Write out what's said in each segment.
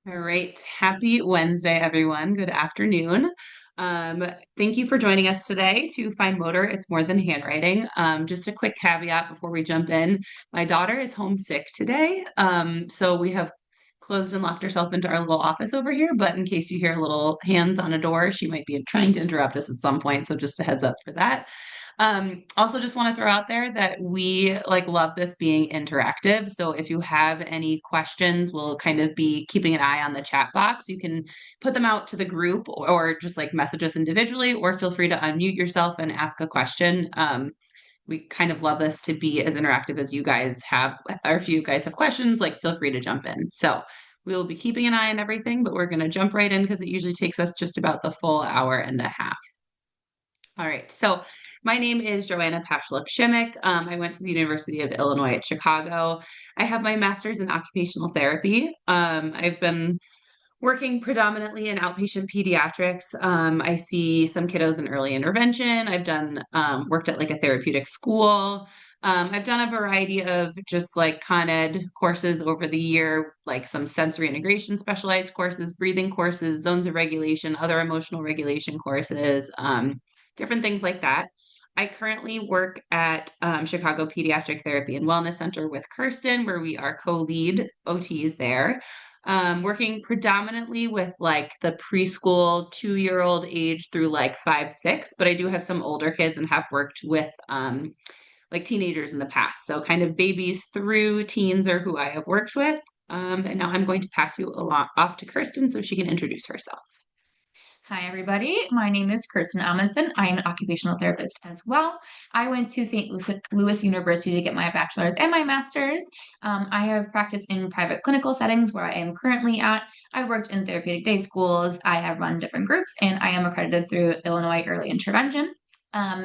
All right. Happy Wednesday, everyone. Good afternoon. Um, Thank you for joining us today to Fine Motor. It's more than handwriting. Just a quick caveat before we jump in. My daughter is homesick today. So we have closed and locked herself into our little office over here. But in case you hear little hands on a door, she might be trying to interrupt us at some point. So just a heads up for that. Also just want to throw out there that we love this being interactive. So if you have any questions, we'll kind of be keeping an eye on the chat box. You can put them out to the group or just message us individually, or feel free to unmute yourself and ask a question. We kind of love this to be as interactive as you guys have, or if you guys have questions, feel free to jump in. So we will be keeping an eye on everything, but we're going to jump right in because it usually takes us just about the full hour and a half. All right. So my name is Joanna Pashlik-Shimmick. I went to the University of Illinois at Chicago. I have my master's in occupational therapy. I've been working predominantly in outpatient pediatrics. I see some kiddos in early intervention. I've done worked at a therapeutic school. I've done a variety of just Con Ed courses over the year, like some sensory integration specialized courses, breathing courses, zones of regulation, other emotional regulation courses, different things like that. I currently work at Chicago Pediatric Therapy and Wellness Center with Kirsten, where we are co-lead OTs there. Working predominantly with the preschool 2-year-old age through 5, 6, but I do have some older kids and have worked with teenagers in the past. So kind of babies through teens are who I have worked with. And now I'm going to pass you along off to Kirsten so she can introduce herself. Hi, everybody. My name is Kirsten Amundsen. I am an occupational therapist as well. I went to St. Louis University to get my bachelor's and my master's. I have practiced in private clinical settings where I am currently at. I've worked in therapeutic day schools. I have run different groups, and I am accredited through Illinois Early Intervention.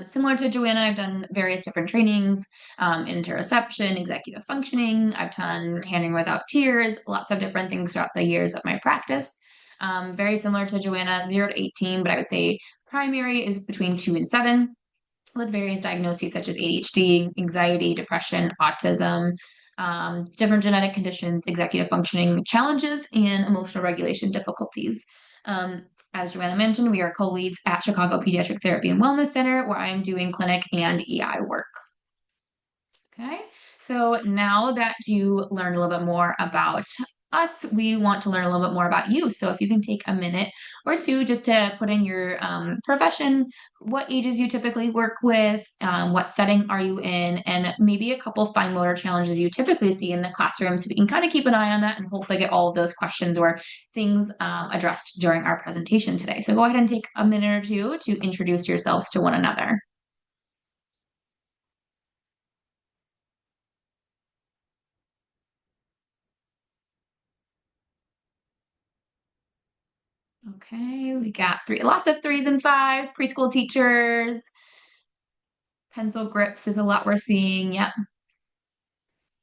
Similar to Joanna, I've done various different trainings, interoception, executive functioning. I've done handing without tears, lots of different things throughout the years of my practice. Very similar to Joanna, 0 to 18, but I would say primary is between 2 and 7 with various diagnoses such as ADHD, anxiety, depression, autism, different genetic conditions, executive functioning challenges, and emotional regulation difficulties. As Joanna mentioned, we are co-leads at Chicago Pediatric Therapy and Wellness Center, where I'm doing clinic and EI work. Okay, so now that you learned a little bit more about us, we want to learn a little bit more about you. So if you can take a minute or two just to put in your profession, what ages you typically work with, what setting are you in, and maybe a couple fine motor challenges you typically see in the classroom, so we can kind of keep an eye on that and hopefully get all of those questions or things addressed during our presentation today. So go ahead and take a minute or two to introduce yourselves to one another. Okay, we got lots of threes and fives, preschool teachers, pencil grips is a lot we're seeing. Yep.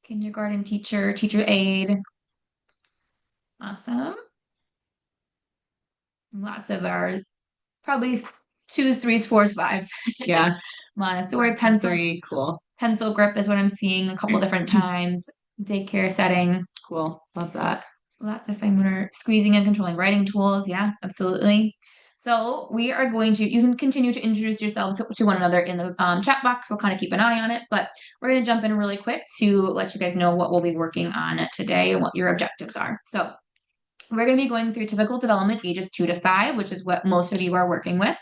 Kindergarten teacher, teacher aide. Awesome. Lots of our probably twos, threes, fours, fives. Yeah. Montessori pencil. Three, cool. Pencil grip is what I'm seeing a couple different times. Daycare setting. Cool. Love that. Lots of fine motor squeezing and controlling writing tools. Yeah, absolutely. So we are going to, you can continue to introduce yourselves to one another in the chat box. We'll kind of keep an eye on it, but we're going to jump in really quick to let you guys know what we'll be working on today and what your objectives are. So we're going to be going through typical development ages 2 to 5, which is what most of you are working with.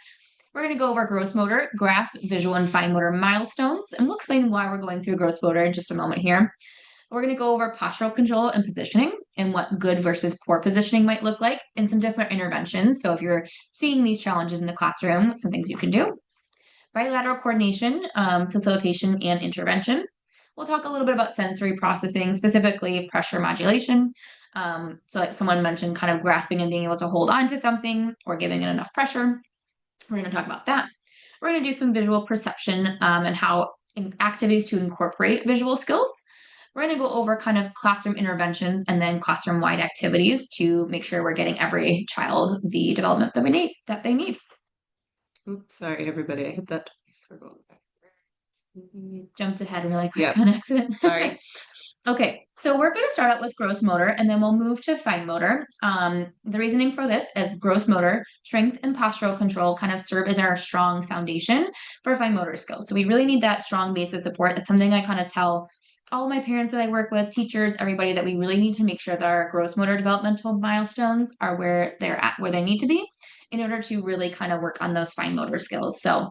We're going to go over gross motor, grasp, visual, and fine motor milestones, and we'll explain why we're going through gross motor in just a moment here. We're going to go over postural control and positioning and what good versus poor positioning might look like and some different interventions. So if you're seeing these challenges in the classroom, some things you can do. Bilateral coordination, facilitation, and intervention. We'll talk a little bit about sensory processing, specifically pressure modulation. So like someone mentioned kind of grasping and being able to hold on to something or giving it enough pressure. We're going to talk about that. We're going to do some visual perception and how activities to incorporate visual skills. We're going to go over kind of classroom interventions and then classroom-wide activities to make sure we're getting every child the development that they need. Oops, sorry, everybody. I hit that twice. We're going back. Jumped ahead really quick on accident. Sorry. Okay, so we're going to start out with gross motor and then we'll move to fine motor. The reasoning for this is gross motor, strength and postural control kind of serve as our strong foundation for fine motor skills. So we really need that strong base of support. That's something I kind of tell all of my parents that I work with, teachers, everybody, that we really need to make sure that our gross motor developmental milestones are where they're at, where they need to be in order to really kind of work on those fine motor skills. So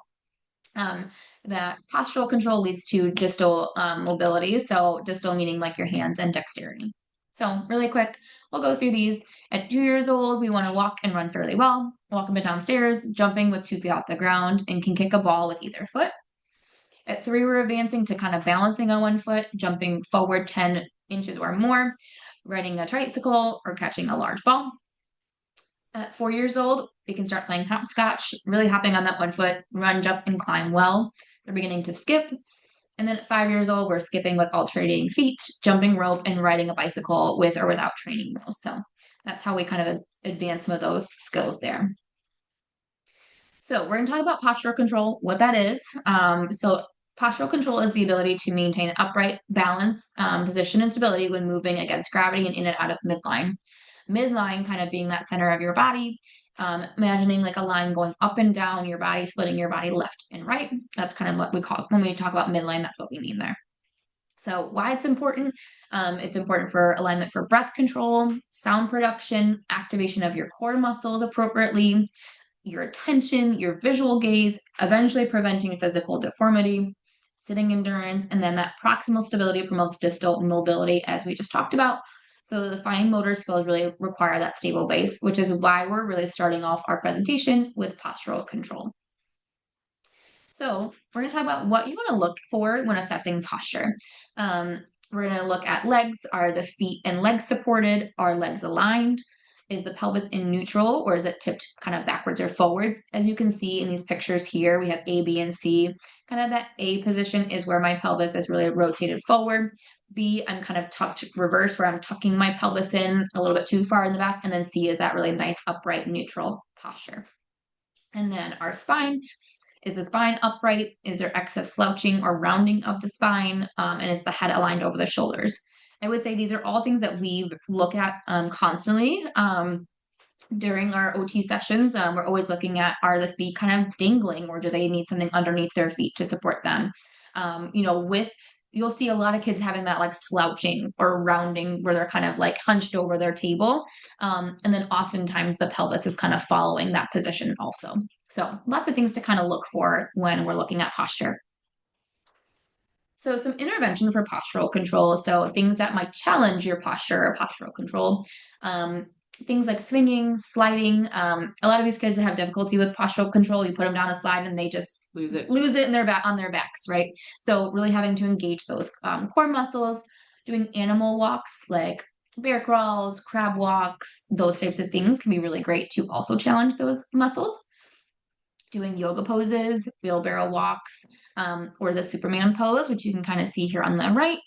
um, that postural control leads to distal mobility. So distal meaning like your hands and dexterity. So really quick, we'll go through these. At 2 years old, we want to walk and run fairly well, walk up and downstairs, jumping with 2 feet off the ground, and can kick a ball with either foot. At 3, we're advancing to kind of balancing on one foot, jumping forward 10 inches or more, riding a tricycle, or catching a large ball. At 4 years old, they can start playing hopscotch, really hopping on that one foot, run, jump, and climb well. They're beginning to skip. And then at 5 years old, we're skipping with alternating feet, jumping rope, and riding a bicycle with or without training wheels. So that's how we kind of advance some of those skills there. So we're going to talk about postural control, what that is. So postural control is the ability to maintain an upright balance, position, and stability when moving against gravity and in and out of midline. Midline kind of being that center of your body, imagining like a line going up and down your body, splitting your body left and right. That's kind of what we call, when we talk about midline, that's what we mean there. So why it's important for alignment for breath control, sound production, activation of your core muscles appropriately, your attention, your visual gaze, eventually preventing physical deformity, sitting endurance, and then that proximal stability promotes distal mobility, as we just talked about. So the fine motor skills really require that stable base, which is why we're really starting off our presentation with postural control. So we're going to talk about what you want to look for when assessing posture. We're going to look at legs. Are the feet and legs supported? Are legs aligned? Is the pelvis in neutral, or is it tipped kind of backwards or forwards? As you can see in these pictures here, we have A, B, and C. Kind of that A position is where my pelvis is really rotated forward. B, I'm kind of tucked reverse, where I'm tucking my pelvis in a little bit too far in the back. And then C is that really nice upright neutral posture. And then our spine. Is the spine upright? Is there excess slouching or rounding of the spine? And is the head aligned over the shoulders? I would say these are all things that we look at constantly during our OT sessions. We're always looking at, are the feet kind of dangling, or do they need something underneath their feet to support them? You'll see a lot of kids having that like slouching or rounding where they're kind of like hunched over their table. And then oftentimes the pelvis is kind of following that position also. So lots of things to kind of look for when we're looking at posture. So some intervention for postural control. So things that might challenge your posture or postural control. Things like swinging, sliding. A lot of these kids that have difficulty with postural control, you put them down a slide and they just lose it in their back on their backs, right? So really having to engage those core muscles, doing animal walks like bear crawls, crab walks, those types of things can be really great to also challenge those muscles. Doing yoga poses, wheelbarrow walks, or the Superman pose, which you can kind of see here on the right.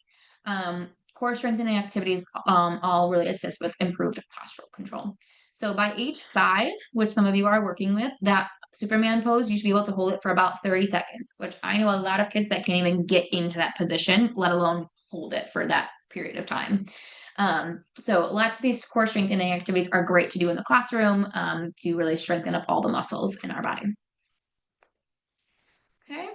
Core strengthening activities all really assist with improved postural control. So by age 5, which some of you are working with, that Superman pose, you should be able to hold it for about 30 seconds, which I know a lot of kids that can't even get into that position, let alone hold it for that period of time. So lots of these core strengthening activities are great to do in the classroom to really strengthen up all the muscles in our body. Okay.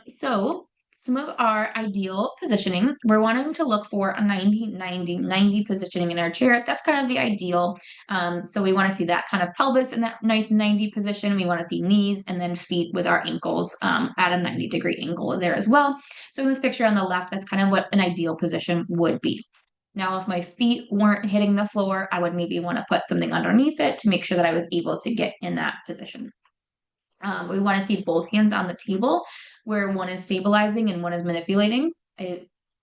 So some of our ideal positioning, we're wanting to look for a 90-90-90 positioning in our chair. That's kind of the ideal. So we want to see that kind of pelvis in that nice 90 position. We want to see knees and then feet with our ankles at a 90-degree angle there as well. So in this picture on the left, that's kind of what an ideal position would be. Now, if my feet weren't hitting the floor, I would maybe want to put something underneath it to make sure that I was able to get in that position. We want to see both hands on the table where one is stabilizing and one is manipulating.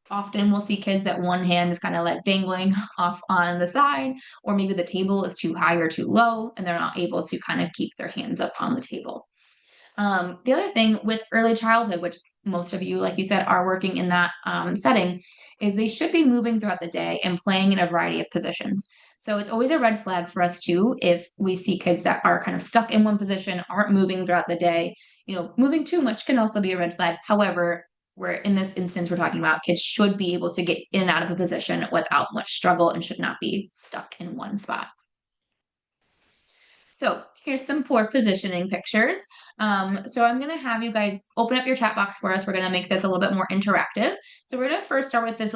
Often we'll see kids that one hand is kind of like dangling off on the side, or maybe the table is too high or too low and they're not able to kind of keep their hands up on the table. The other thing with early childhood, which most of you, like you said, are working in that setting, is they should be moving throughout the day and playing in a variety of positions. So it's always a red flag for us too if we see kids that are kind of stuck in one position, aren't moving throughout the day. Moving too much can also be a red flag. However, where in this instance, we're talking about kids should be able to get in and out of a position without much struggle and should not be stuck in one spot. So here's some poor positioning pictures. So I'm going to have you guys open up your chat box for us. We're going to make this a little bit more interactive. So we're going to first start with this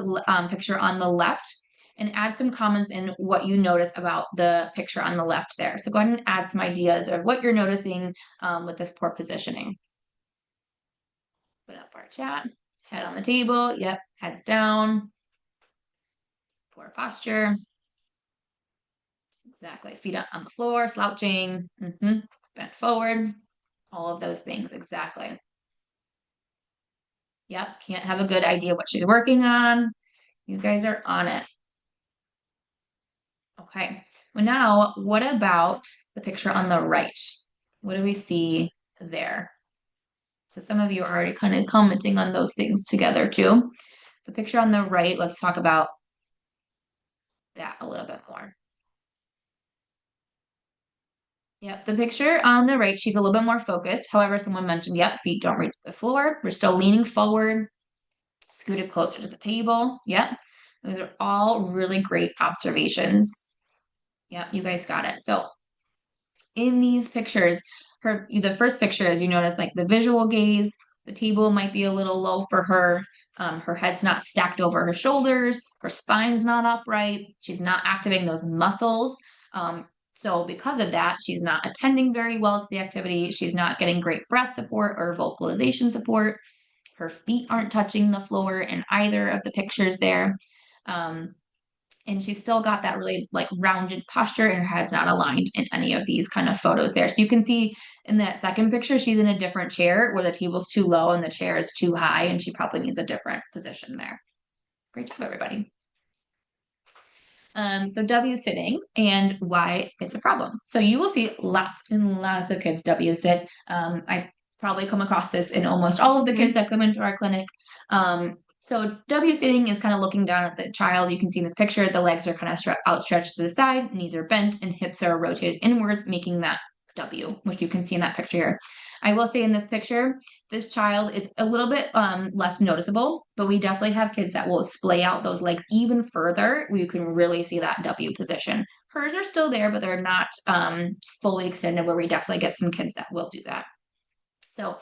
picture on the left and add some comments in what you notice about the picture on the left there. So go ahead and add some ideas of what you're noticing with this poor positioning. Put up our chat. Head on the table. Yep. Heads down. Poor posture. Exactly. Feet on the floor, slouching. Bent forward. All of those things. Exactly. Yep. Can't have a good idea what she's working on. You guys are on it. Okay. Well, now, what about the picture on the right? What do we see there? So some of you are already kind of commenting on those things together too. The picture on the right, let's talk about that a little bit more. Yep, the picture on the right, she's a little bit more focused. However, someone mentioned, yep, feet don't reach the floor. We're still leaning forward, scooted closer to the table. Yep, those are all really great observations. Yep, you guys got it. So in these pictures, the first picture, as you notice, like the visual gaze, the table might be a little low for her. Her head's not stacked over her shoulders. Her spine's not upright. She's not activating those muscles. So because of that, she's not attending very well to the activity. She's not getting great breath support or vocalization support. Her feet aren't touching the floor in either of the pictures there. And she's still got that really like rounded posture and her head's not aligned in any of these kind of photos there. So you can see in that second picture, she's in a different chair where the table's too low and the chair is too high, and she probably needs a different position there. Great job, everybody. So W sitting and why it's a problem. So you will see lots and lots of kids W sit. I probably come across this in almost all of the kids that come into our clinic. So W sitting is kind of looking down at the child. You can see in this picture, the legs are kind of outstretched to the side, knees are bent, and hips are rotated inwards, making that W, which you can see in that picture here. I will say in this picture, this child is a little bit less noticeable, but we definitely have kids that will splay out those legs even further. You can really see that W position. Hers are still there, but they're not fully extended, where we definitely get some kids that will do that. So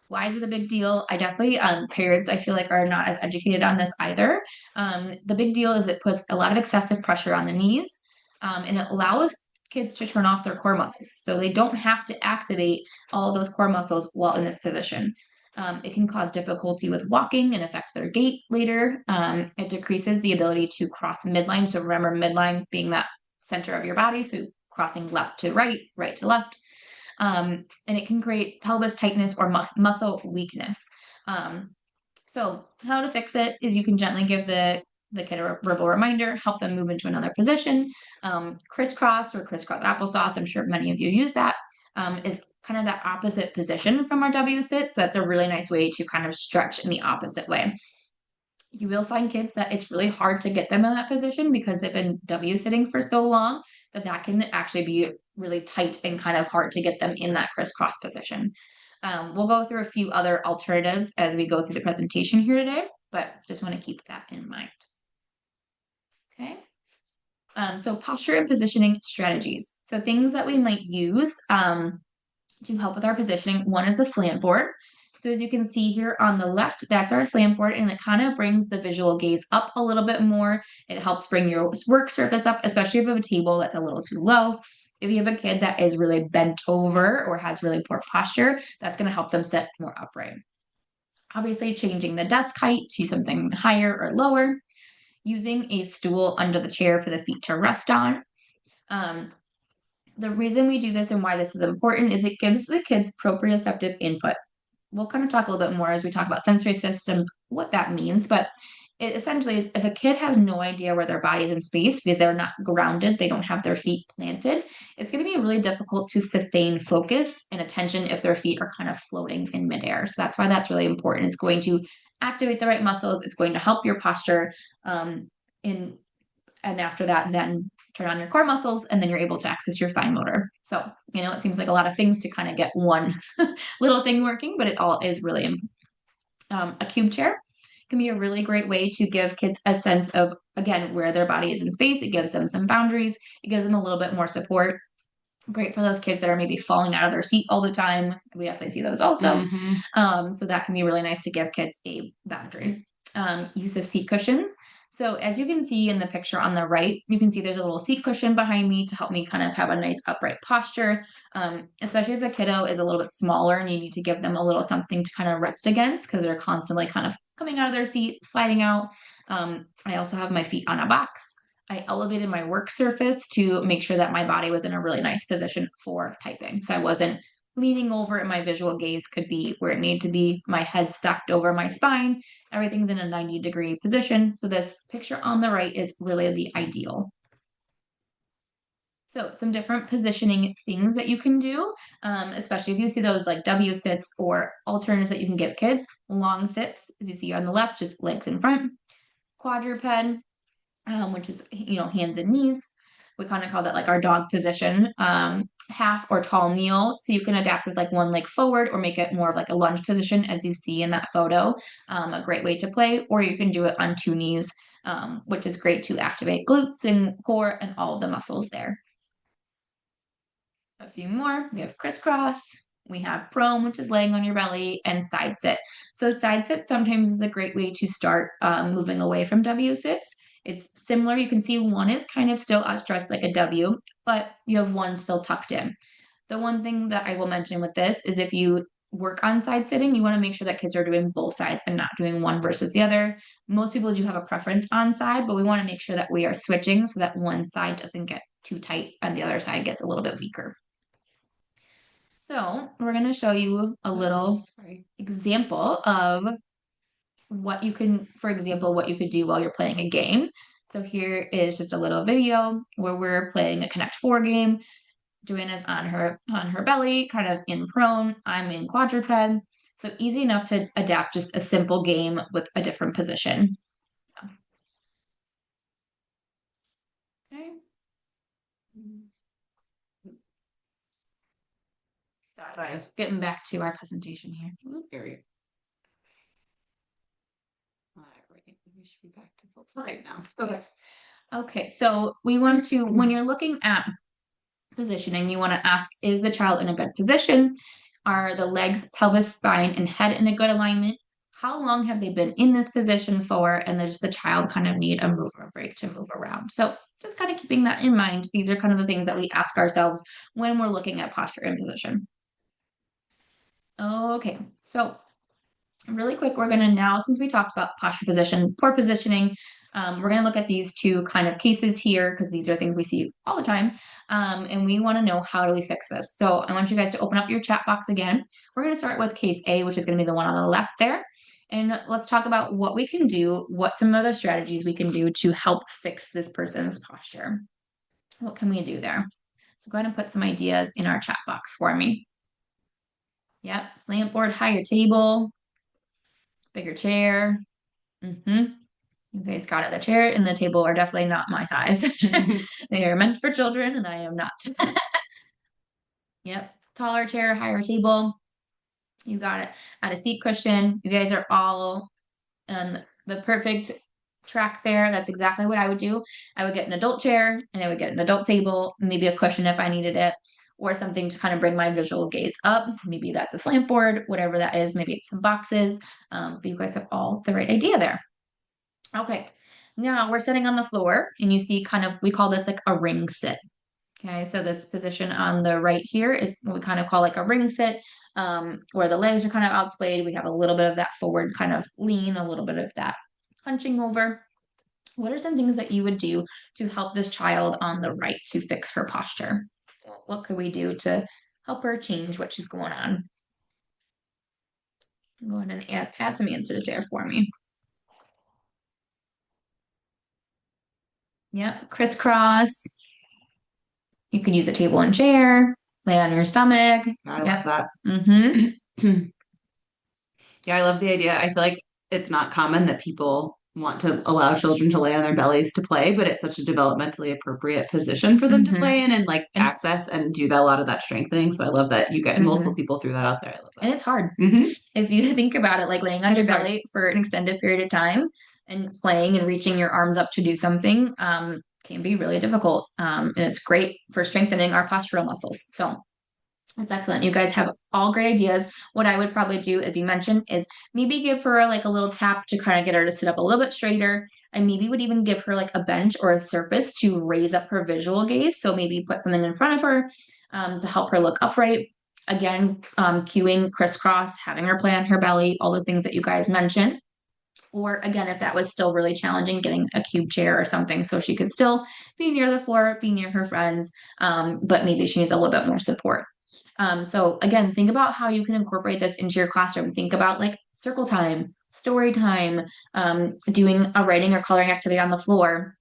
why is it a big deal? I definitely, parents, I feel like, are not as educated on this either. The big deal is it puts a lot of excessive pressure on the knees, and it allows kids to turn off their core muscles. So they don't have to activate all of those core muscles while in this position. It can cause difficulty with walking and affect their gait later. It decreases the ability to cross midline. So remember, midline being that center of your body. So crossing left to right, right to left. And it can create pelvis tightness or muscle weakness. So how to fix it is you can gently give the kid a verbal reminder, help them move into another position. Crisscross or crisscross applesauce, I'm sure many of you use that, is kind of that opposite position from our W sit. So that's a really nice way to kind of stretch in the opposite way. You will find kids that it's really hard to get them in that position because they've been W sitting for so long that can actually be really tight and kind of hard to get them in that crisscross position. We'll go through a few other alternatives as we go through the presentation here today, but just want to keep that in mind. Okay. So posture and positioning strategies. So things that we might use to help with our positioning. One is a slant board. So as you can see here on the left, that's our slant board, and it kind of brings the visual gaze up a little bit more. It helps bring your work surface up, especially if you have a table that's a little too low. If you have a kid that is really bent over or has really poor posture, that's going to help them sit more upright. Obviously, changing the desk height to something higher or lower. Using a stool under the chair for the feet to rest on. The reason we do this and why this is important is it gives the kids proprioceptive input. We'll kind of talk a little bit more as we talk about sensory systems, what that means, but it essentially is if a kid has no idea where their body is in space because they're not grounded, they don't have their feet planted, it's going to be really difficult to sustain focus and attention if their feet are kind of floating in midair. So that's why that's really important. It's going to activate the right muscles. It's going to help your posture. And after that, then turn on your core muscles, and then you're able to access your fine motor. So, it seems like a lot of things to kind of get one little thing working, but it all is really important. A cube chair can be a really great way to give kids a sense of, again, where their body is in space. It gives them some boundaries. It gives them a little bit more support. Great for those kids that are maybe falling out of their seat all the time. We definitely see those also. Hmm. So that can be really nice to give kids a boundary. Use of seat cushions. So as you can see in the picture on the right, you can see there's a little seat cushion behind me to help me kind of have a nice upright posture. Especially if the kiddo is a little bit smaller and you need to give them a little something to kind of rest against because they're constantly kind of coming out of their seat, sliding out. I also have my feet on a box. I elevated my work surface to make sure that my body was in a really nice position for typing. So I wasn't leaning over and my visual gaze could be where it needed to be. My head stacked over my spine. Everything's in a 90-degree position. So this picture on the right is really the ideal. So some different positioning things that you can do, especially if you see those like W sits or alternatives that you can give kids. Long sits, as you see on the left, just legs in front. Quadruped, which is, hands and knees. We kind of call that like our dog position. Half or tall kneel. So you can adapt with like one leg forward or make it more of like a lunge position as you see in that photo. A great way to play, or you can do it on two knees, which is great to activate glutes and core and all of the muscles there. A few more. We have crisscross. We have prone, which is laying on your belly, and side sit. So side sit sometimes is a great way to start moving away from W sits. It's similar. You can see one is kind of still outstretched like a W, but you have one still tucked in. The one thing that I will mention with this is if you work on side sitting, you want to make sure that kids are doing both sides and not doing one versus the other. Most people do have a preference on side, but we want to make sure that we are switching so that one side doesn't get too tight and the other side gets a little bit weaker. So we're going to show you a little example of what you can, for example, what you could do while you're playing a game. So here is just a little video where we're playing a Connect Four game. Joanna's on her belly, kind of in prone. I'm in quadruped. So easy enough to adapt just a simple game with a different position. Okay. Sorry, I was getting back to our presentation here. Very. All right, we should be back to full screen now. Okay. Okay, so we want to, when you're looking at positioning, you want to ask, is the child in a good position? Are the legs, pelvis, spine, and head in a good alignment? How long have they been in this position for? And does the child kind of need a move or a break to move around? So just kind of keeping that in mind. These are kind of the things that we ask ourselves when we're looking at posture and position. Okay, so really quick, we're going to now, since we talked about posture position, poor positioning, we're going to look at these two kind of cases here because these are things we see all the time. And we want to know, how do we fix this? So I want you guys to open up your chat box again. We're going to start with case A, which is going to be the one on the left there. And let's talk about what we can do, what some other strategies we can do to help fix this person's posture. What can we do there? So go ahead and put some ideas in our chat box for me. Yep, slant board, higher table, bigger chair. You guys got it. The chair and the table are definitely not my size. They are meant for children, and I am not. Yep. Taller chair, higher table. You got it. Add a seat cushion. You guys are all on the perfect track there. That's exactly what I would do. I would get an adult chair and I would get an adult table, maybe a cushion if I needed it, or something to kind of bring my visual gaze up. Maybe that's a slant board, whatever that is. Maybe it's some boxes. But you guys have all the right idea there. Okay, now we're sitting on the floor and you see kind of, we call this like a ring sit. Okay, so this position on the right here is what we kind of call like a ring sit, where the legs are kind of outsplayed. We have a little bit of that forward kind of lean, a little bit of that hunching over. What are some things that you would do to help this child on the right to fix her posture? What could we do to help her change what she's going on? Go ahead and add some answers there for me. Yep, crisscross. You could use a table and chair, lay on your stomach. I Yep. love that. Mm-hmm. Yeah, I love the idea. I feel like it's not common that people want to allow children to lay on their bellies to play, but it's such a developmentally appropriate position for them to Hmm. play in and like And access and do that, a lot of that strengthening. So I love that you get multiple hmm people threw that out there. I love and it's hard. that. If you think about it, like laying on It your is hard. belly for an extended period of time and playing and reaching your arms up to do something, can be really difficult. And it's great for strengthening our postural muscles. So that's excellent. You guys have all great ideas. What I would probably do, as you mentioned, is maybe give her like a little tap to kind of get her to sit up a little bit straighter. And maybe would even give her like a bench or a surface to raise up her visual gaze. So maybe put something in front of her to help her look upright. Again, cueing crisscross, having her play on her belly, all the things that you guys mentioned. Or again, if that was still really challenging, getting a cube chair or something so she could still be near the floor, be near her friends, but maybe she needs a little bit more support. So again, think about how you can incorporate this into your classroom. Think about like circle time, story time, doing a writing or coloring activity on the floor.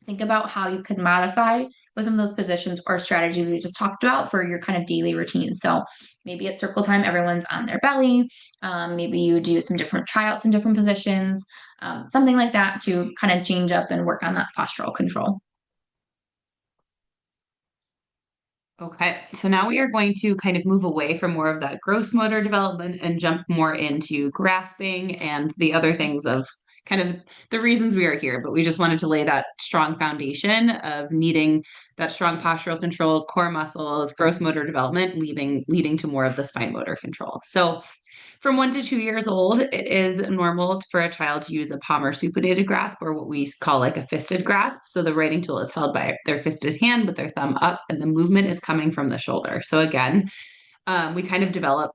Think about how you could modify with some of those positions or strategies we just talked about for your kind of daily routine. So maybe at circle time, everyone's on their belly. Maybe you do some different tryouts in different positions, something like that to kind of change up and work on that postural control. Okay, so now we are going to kind of move away from more of that gross motor development and jump more into grasping and the other things of kind of the reasons we are here. But we just wanted to lay that strong foundation of needing that strong postural control, core muscles, gross motor development, leading to more of the spine motor control. So from 1 to 2 years old, it is normal for a child to use a palmar supinated grasp or what we call like a fisted grasp. So the writing tool is held by their fisted hand with their thumb up, and the movement is coming from the shoulder. So again, we kind of develop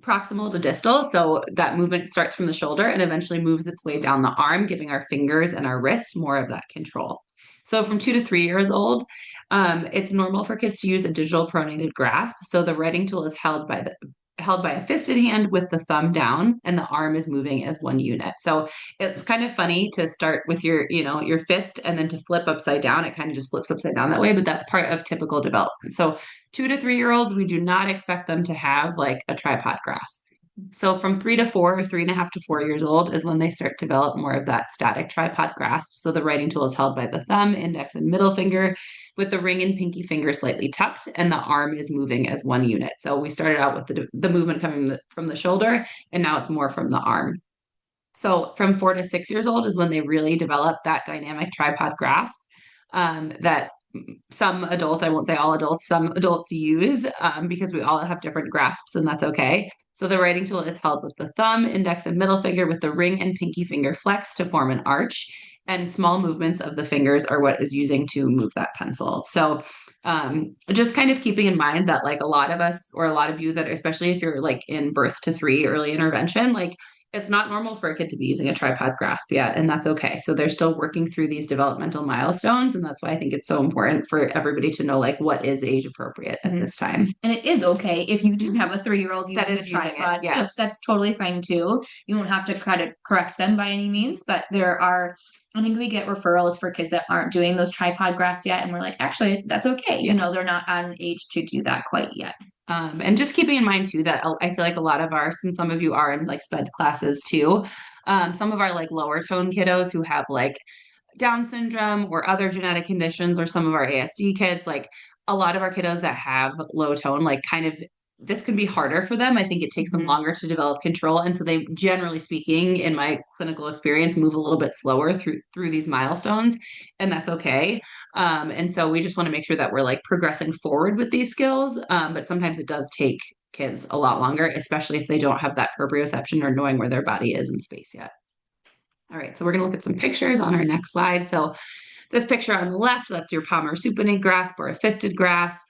proximal to distal. So that movement starts from the shoulder and eventually moves its way down the arm, giving our fingers and our wrists more of that control. So from 2 to 3 years old, it's normal for kids to use a digital pronated grasp. So the writing tool is held by a fisted hand with the thumb down and the arm is moving as one unit. So it's kind of funny to start with your fist and then to flip upside down. It kind of just flips upside down that way, but that's part of typical development. So 2 to 3 year olds, we do not expect them to have like a tripod grasp. So from 3 to 4 or 3.5 to 4 years old is when they start to develop more of that static tripod grasp. So the writing tool is held by the thumb, index, and middle finger with the ring and pinky finger slightly tucked, and the arm is moving as one unit. So we started out with the movement coming from the shoulder, and now it's more from the arm. So from 4 to 6 years old is when they really develop that dynamic tripod grasp that some adults, I won't say all adults, some adults use because we all have different grasps and that's okay. So the writing tool is held with the thumb, index, and middle finger with the ring and pinky finger flexed to form an arch. And small movements of the fingers are what is using to move that pencil. So just kind of keeping in mind that like a lot of us or a lot of you that especially if you're like in birth to three early intervention, like it's not normal for a kid to be using a tripod grasp yet, and that's okay. So they're still working through these developmental milestones, and that's why I think it's so important for everybody to know like what is age appropriate at Mhm. this time. And it is okay if you do have a 3-year-old That using a is using it. tripod. Yes. That's totally fine too. You don't have to correct them by any means, but I think we get referrals for kids that aren't doing those tripod grasps yet, and we're like, actually, that's okay. Yeah. They're not on age to do that quite yet. And just keeping in mind too that I feel like a lot of since some of you are in like sped classes too, some of our like lower tone kiddos who have like Down syndrome or other genetic conditions, or some of our ASD kids, like a lot of our kiddos that have low tone, like kind of this can be harder for them. I think it takes them Mhm. longer to develop control. And so they, generally speaking, in my clinical experience, move a little bit slower through these milestones, and that's okay. And so we just want to make sure that we're like progressing forward with these skills. But sometimes it does take kids a lot longer, especially if they don't have that proprioception or knowing where their body is in space yet. All right, so we're going to look at some pictures on our next slide. So this picture on the left, that's your palmar supinate grasp or a fisted grasp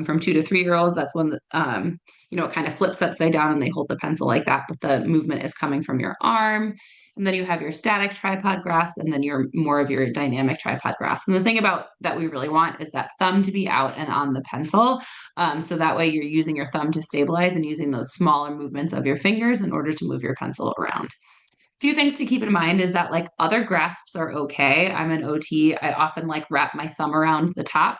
from 2 to 3 year olds. That's when it kind of flips upside down and they hold the pencil like that, but the movement is coming from your arm. And then you have your static tripod grasp, and then your more of your dynamic tripod grasp. And the thing about that we really want is that thumb to be out and on the pencil. So that way you're using your thumb to stabilize and using those smaller movements of your fingers in order to move your pencil around. Few things to keep in mind is that like other grasps are okay. I'm an OT. I often like wrap my thumb around the top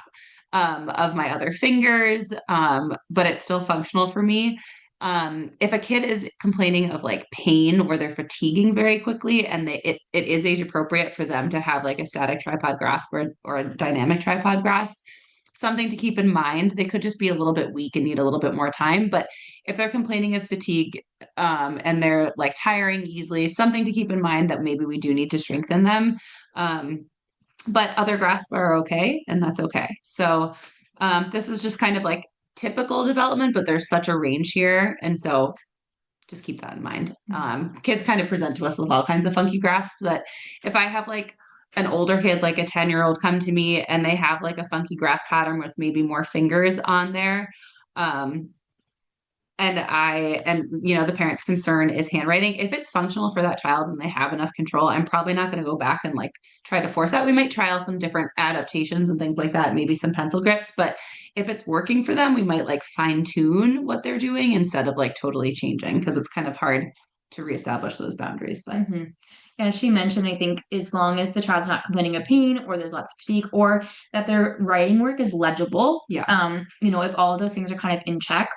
of my other fingers, but it's still functional for me. If a kid is complaining of like pain or they're fatiguing very quickly and it is age appropriate for them to have like a static tripod grasp or a dynamic tripod grasp, something to keep in mind. They could just be a little bit weak and need a little bit more time. But if they're complaining of fatigue and they're like tiring easily, something to keep in mind that maybe we do need to strengthen them. Um, but other grasps are okay, and that's okay. So this is just kind of like typical development, but there's such a range here. And so just keep that in mind. Kids kind of present to us with all kinds of funky grasps, but if I have like an older kid, like a 10-year-old come to me and they have like a funky grasp pattern with maybe more fingers on there, um, and the parent's concern is handwriting. If it's functional for that child and they have enough control, I'm probably not going to go back and like try to force that. We might trial some different adaptations and things like that, maybe some pencil grips, but if it's working for them, we might like fine tune what they're doing instead of like totally changing because it's kind of hard to reestablish those boundaries. But Mm-hmm. And she mentioned, I think, as long as the child's not complaining of pain or there's lots of fatigue or that their writing work is legible, yeah, if all of those things are kind of in check,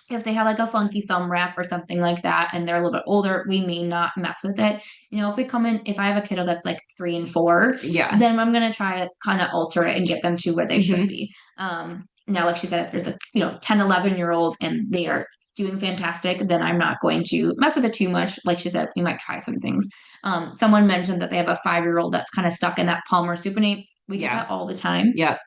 if they have like a funky thumb wrap or something like that and they're a little bit older, we may not mess with it. If I have a kiddo that's like 3 and 4, yeah. then I'm gonna try to kind of alter it and get them to where they should Hmm. be. Now, like she said, if there's a 10, 11-year-old and they are doing fantastic, then I'm not going to mess with it too much. Like she said, we might try some things. Someone mentioned that they have a 5-year-old that's kind of stuck in that Palmer supinate. We get Yeah, that all the time. yeah,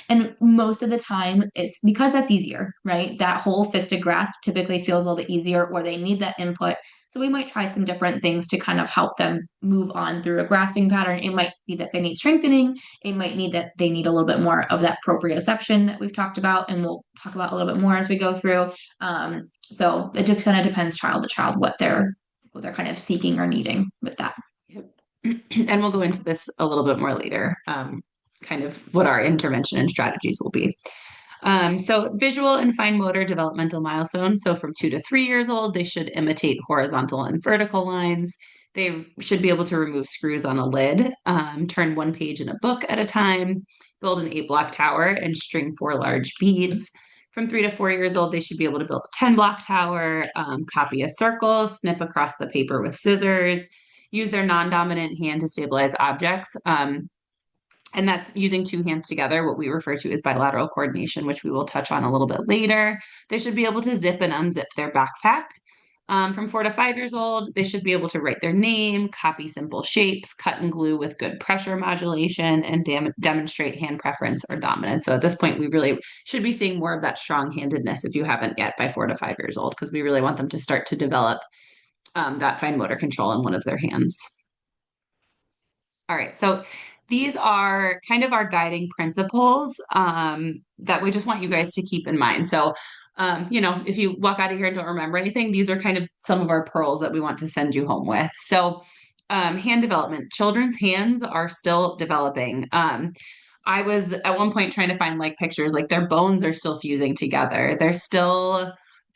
And most of the time it's because that's easier, right? That whole fisted grasp typically feels a little bit easier or they need that input. So we might try some different things to kind of help them move on through a grasping pattern. It might be that they need strengthening. It might need that they need a little bit more of that proprioception that we've talked about, and we'll talk about a little bit more as we go through. So it just kind of depends child to child what they're kind of seeking or needing with that. yep. And we'll go into this a little bit more later, kind of what our intervention and strategies will be. So visual and fine motor developmental milestones. So from 2 to 3 years old, they should imitate horizontal and vertical lines. They should be able to remove screws on a lid, turn one page in a book at a time, build an 8 block tower, and string 4 large beads. From 3 to 4 years old, they should be able to build a 10 block tower, copy a circle, snip across the paper with scissors, use their non dominant hand to stabilize objects. And that's using 2 hands together, what we refer to as bilateral coordination, which we will touch on a little bit later. They should be able to zip and unzip their backpack. From 4 to 5 years old, they should be able to write their name, copy simple shapes, cut and glue with good pressure modulation, and demonstrate hand preference or dominance. So at this point, we really should be seeing more of that strong handedness if you haven't yet by 4 to 5 years old, because we really want them to start to develop that fine motor control in one of their hands. All right, so these are kind of our guiding principles that we just want you guys to keep in mind. So, if you walk out of here and don't remember anything, these are kind of some of our pearls that we want to send you home with. So, hand development. Children's hands are still developing. I was at one point trying to find like pictures, like their bones are still fusing together.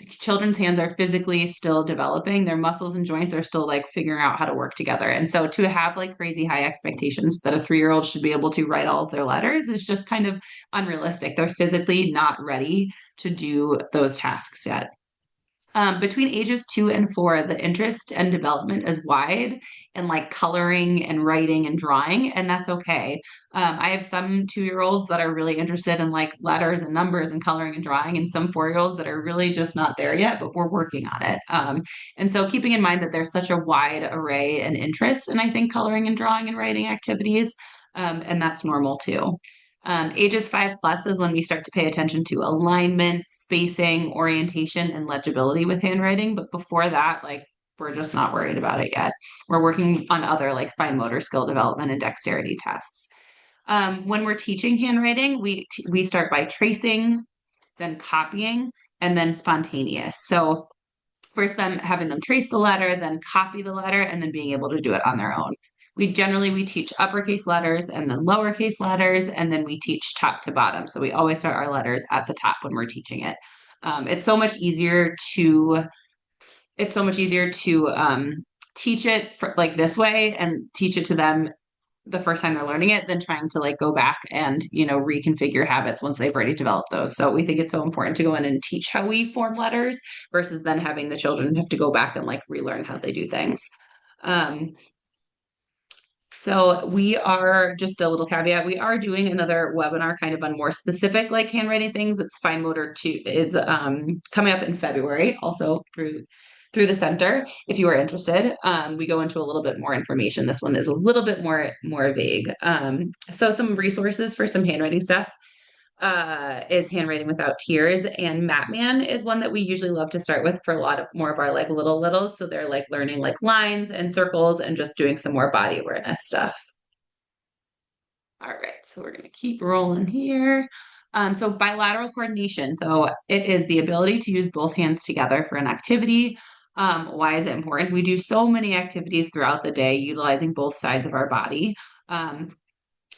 Children's hands are physically still developing. Their muscles and joints are still like figuring out how to work together. And so to have like crazy high expectations that a 3-year-old should be able to write all of their letters is just kind of unrealistic. They're physically not ready to do those tasks yet. Between ages 2 and 4, the interest and development is wide in like coloring and writing and drawing, and that's okay. I have some 2-year-olds that are really interested in like letters and numbers and coloring and drawing, and some 4-year-olds that are really just not there yet, but we're working on it. And so keeping in mind that there's such a wide array and interest in, I think, coloring and drawing and writing activities, and that's normal too. Ages 5+ is when we start to pay attention to alignment, spacing, orientation, and legibility with handwriting. But before that, like, we're just not worried about it yet. We're working on other like fine motor skill development and dexterity tasks. When we're teaching handwriting, we start by tracing, then copying, and then spontaneous. So first them having them trace the letter, then copy the letter, and then being able to do it on their own. We teach uppercase letters and then lowercase letters, and then we teach top to bottom. So we always start our letters at the top when we're teaching it. It's so much easier to teach it like this way and teach it to them the first time they're learning it than trying to like go back and, reconfigure habits once they've already developed those. So we think it's so important to go in and teach how we form letters versus then having the children have to go back and like relearn how they do things. Um, so we are just a little caveat. We are doing another webinar kind of on more specific like handwriting things. It's fine motor two is coming up in February, also through the center. If you are interested, we go into a little bit more information. This one is a little bit more vague. So some resources for some handwriting stuff is Handwriting Without Tears, and Matman is one that we usually love to start with for a lot of more of our like littles. So they're like learning like lines and circles and just doing some more body awareness stuff. All right, so we're going to keep rolling here. So bilateral coordination. So it is the ability to use both hands together for an activity. Why is it important? We do so many activities throughout the day utilizing both sides of our body. Um,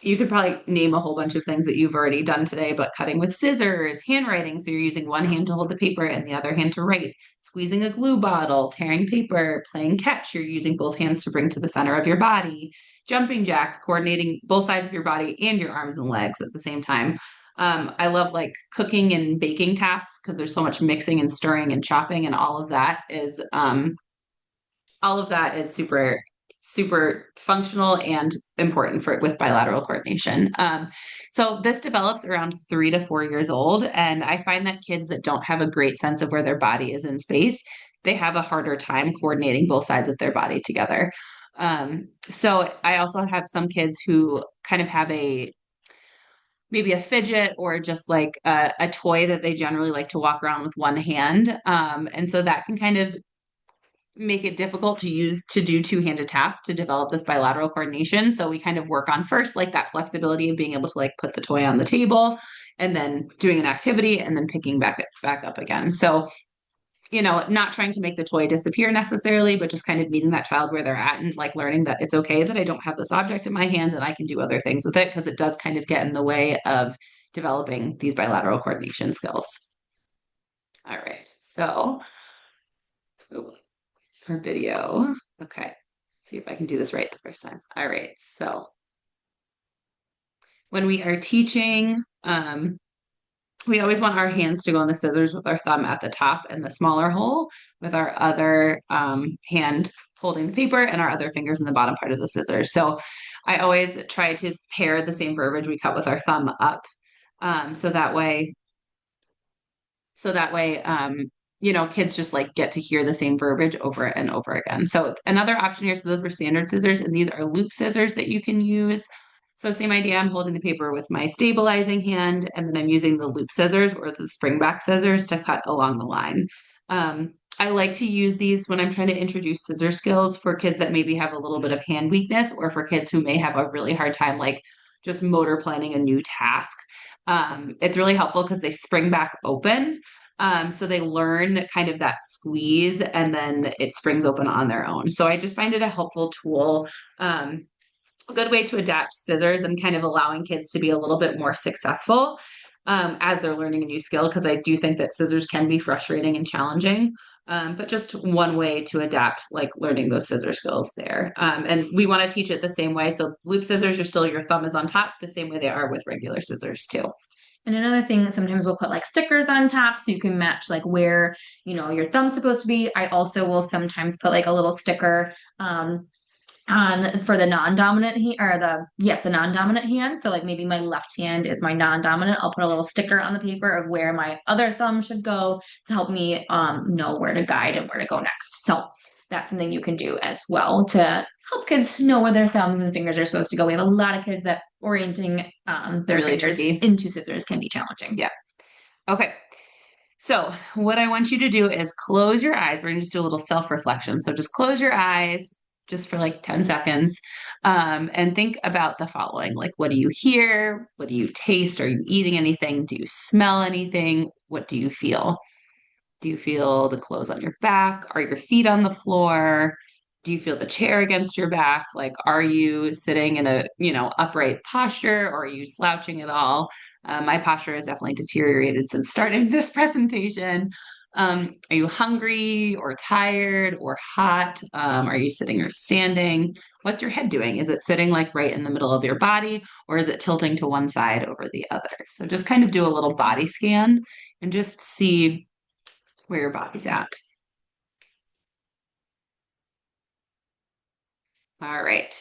you could probably name a whole bunch of things that you've already done today, but cutting with scissors, handwriting, so you're using one hand to hold the paper and the other hand to write, squeezing a glue bottle, tearing paper, playing catch, you're using both hands to bring to the center of your body, jumping jacks, coordinating both sides of your body and your arms and legs at the same time. I love like cooking and baking tasks because there's so much mixing and stirring and chopping, and all of that is super functional and important for with bilateral coordination. So this develops around 3 to 4 years old, and I find that kids that don't have a great sense of where their body is in space, they have a harder time coordinating both sides of their body together. So I also have some kids who kind of have a maybe a fidget or just like a toy that they generally like to walk around with one hand. And so that can kind of make it difficult to do two-handed tasks to develop this bilateral coordination. So we kind of work on first like that flexibility of being able to like put the toy on the table and then doing an activity and then picking back up again. So, not trying to make the toy disappear necessarily, but just kind of meeting that child where they're at and like learning that it's okay that I don't have this object in my hand and I can do other things with it because it does kind of get in the way of developing these bilateral coordination skills. All right. So, her video. Okay. See if I can do this right the first time. All right. So when we are teaching, we always want our hands to go on the scissors with our thumb at the top and the smaller hole, with our other hand holding the paper and our other fingers in the bottom part of the scissors. So I always try to pair the same verbiage we cut with our thumb up. So that way kids just like get to hear the same verbiage over and over again. So another option here, so those were standard scissors, and these are loop scissors that you can use. So same idea, I'm holding the paper with my stabilizing hand, and then I'm using the loop scissors or the springback scissors to cut along the line. I like to use these when I'm trying to introduce scissor skills for kids that maybe have a little bit of hand weakness, or for kids who may have a really hard time like just motor planning a new task. It's really helpful because they spring back open. So they learn kind of that squeeze and then it springs open on their own. So I just find it a helpful tool, a good way to adapt scissors and kind of allowing kids to be a little bit more successful as they're learning a new skill. Because I do think that scissors can be frustrating and challenging. But just one way to adapt, like learning those scissor skills there. And we want to teach it the same way. So loop scissors are still your thumb is on top, the same way they are with regular scissors too. And another thing, sometimes we'll put like stickers on top so you can match like where, your thumb's supposed to be. I also will sometimes put like a little sticker on for the non-dominant hand or the non-dominant hand. So like maybe my left hand is my non-dominant. I'll put a little sticker on the paper of where my other thumb should go to help me know where to guide and where to go next. So that's something you can do as well to help kids know where their thumbs and fingers are supposed to go. We have a lot of kids that orienting their Really fingers tricky. into scissors can be challenging. Yeah. Okay. So what I want you to do is close your eyes. We're going to just do a little self-reflection. So just close your eyes just for like 10 seconds and think about the following. Like, what do you hear? What do you taste? Are you eating anything? Do you smell anything? What do you feel? Do you feel the clothes on your back? Are your feet on the floor? Do you feel the chair against your back? Like, are you sitting in a, upright posture or are you slouching at all? My posture has definitely deteriorated since starting this presentation. Are you hungry or tired or hot? Are you sitting or standing? What's your head doing? Is it sitting like right in the middle of your body, or is it tilting to one side over the other? So just kind of do a little body scan and just see where your body's at. All right.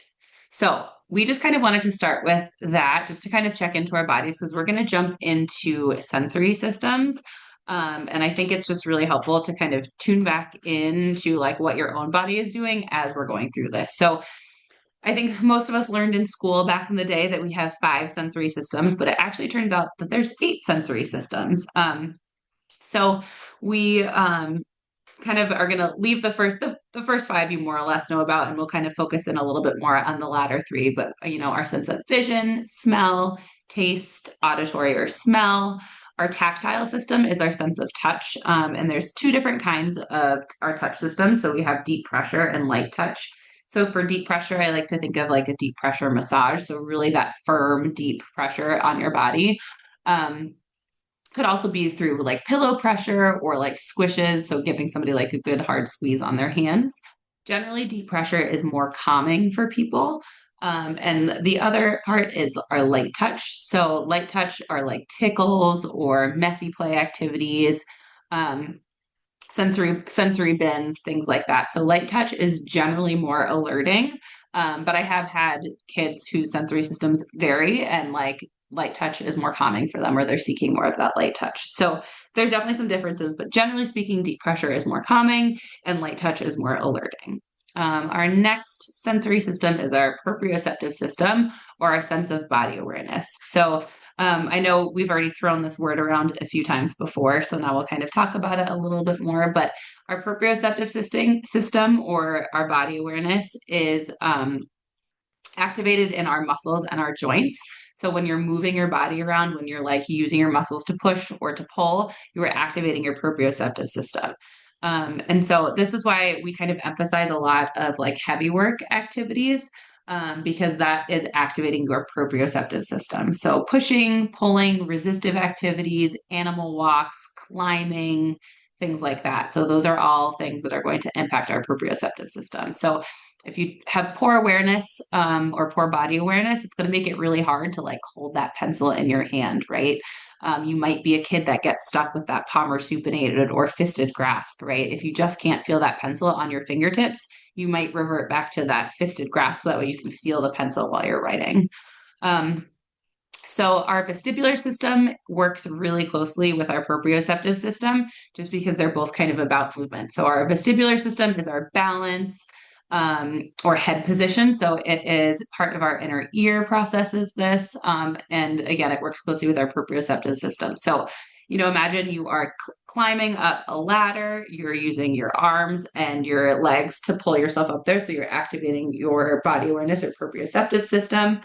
So we just kind of wanted to start with that just to kind of check into our bodies because we're going to jump into sensory systems. And I think it's just really helpful to kind of tune back into like what your own body is doing as we're going through this. So I think most of us learned in school back in the day that we have five sensory systems, but it actually turns out that there's eight sensory systems. So we kind of are going to leave the first five you more or less know about, and we'll kind of focus in a little bit more on the latter three. But our sense of vision, smell, taste, auditory or smell. Our tactile system is our sense of touch, and there's two different kinds of our touch systems. So we have deep pressure and light touch. So for deep pressure, I like to think of like a deep pressure massage. So really that firm, deep pressure on your body. Um, could also be through like pillow pressure or like squishes, so giving somebody like a good hard squeeze on their hands. Generally, deep pressure is more calming for people. And the other part is our light touch. So, light touch are like tickles or messy play activities. Um, sensory bins, things like that. So light touch is generally more alerting. But I have had kids whose sensory systems vary and like light touch is more calming for them or they're seeking more of that light touch. So there's definitely some differences, but generally speaking, deep pressure is more calming and light touch is more alerting. Our next sensory system is our proprioceptive system or our sense of body awareness. So I know we've already thrown this word around a few times before, so now we'll kind of talk about it a little bit more. But our proprioceptive system or our body awareness is activated in our muscles and our joints. So when you're moving your body around, when you're like using your muscles to push or to pull, you are activating your proprioceptive system. And so this is why we kind of emphasize a lot of like heavy work activities because that is activating your proprioceptive system. So pushing, pulling, resistive activities, animal walks, climbing, things like that. So those are all things that are going to impact our proprioceptive system. So if you have poor awareness or poor body awareness, it's going to make it really hard to like hold that pencil in your hand, right? You might be a kid that gets stuck with that palmar supinated or fisted grasp, right? If you just can't feel that pencil on your fingertips, you might revert back to that fisted grasp. So that way you can feel the pencil while you're writing. Um, so our vestibular system works really closely with our proprioceptive system just because they're both kind of about movement. So our vestibular system is our balance or head position. So it is part of our inner ear processes this. And again, it works closely with our proprioceptive system. So, imagine you are climbing up a ladder, you're using your arms and your legs to pull yourself up there. So you're activating your body awareness or proprioceptive system.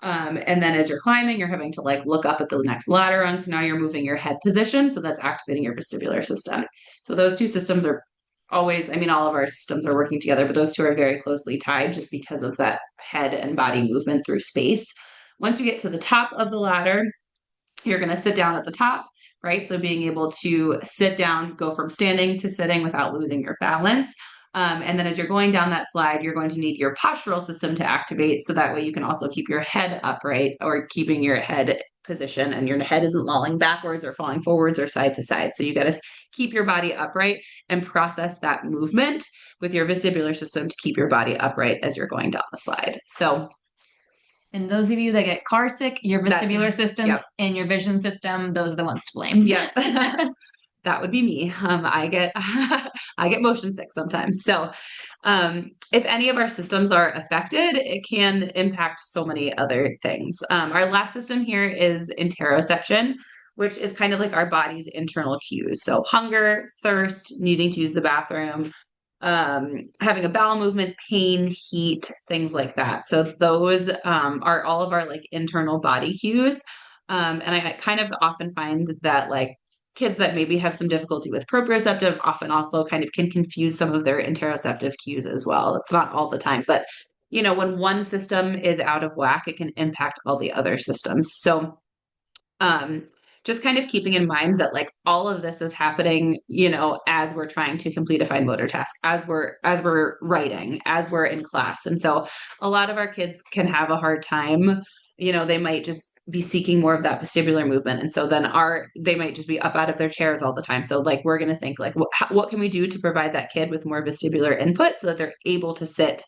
And then as you're climbing, you're having to like look up at the next ladder rung. So now you're moving your head position. So that's activating your vestibular system. So those two systems are always, I mean, all of our systems are working together, but those two are very closely tied just because of that head and body movement through space. Once you get to the top of the ladder, you're going to sit down at the top, right? So being able to sit down, go from standing to sitting without losing your balance. And then as you're going down that slide, you're going to need your postural system to activate. So that way you can also keep your head upright or keeping your head position and your head isn't lolling backwards or falling forwards or side to side. So you got to keep your body upright and process that movement with your vestibular system to keep your body upright as you're going down the slide. So And those of you that get car sick, your vestibular system yep. and your vision system, those are the ones to blame. Yeah. That would be me. I get I get motion sick sometimes. So if any of our systems are affected, it can impact so many other things. Our last system here is interoception, which is kind of like our body's internal cues. So hunger, thirst, needing to use the bathroom, having a bowel movement, pain, heat, things like that. So those are all of our like internal body cues. And I kind of often find that like kids that maybe have some difficulty with proprioceptive often also kind of can confuse some of their interoceptive cues as well. It's not all the time, but when one system is out of whack, it can impact all the other systems. So um, just kind of keeping in mind that like all of this is happening, as we're trying to complete a fine motor task, as we're writing, as we're in class. And so a lot of our kids can have a hard time, they might just be seeking more of that vestibular movement. And so then they might just be up out of their chairs all the time. So like we're going to think like what can we do to provide that kid with more vestibular input so that they're able to sit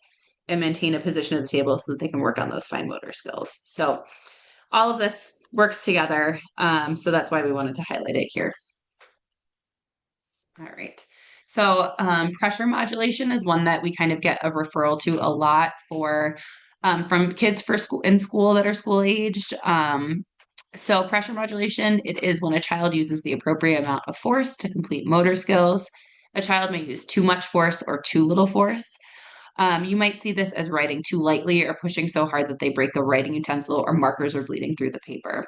and maintain a position at the table so that they can work on those fine motor skills. So all of this works together. So that's why we wanted to highlight it here. All right. So pressure modulation is one that we kind of get a referral to a lot for from kids for school in school that are school aged. So pressure modulation, it is when a child uses the appropriate amount of force to complete motor skills. A child may use too much force or too little force. You might see this as writing too lightly or pushing so hard that they break a writing utensil or markers are bleeding through the paper.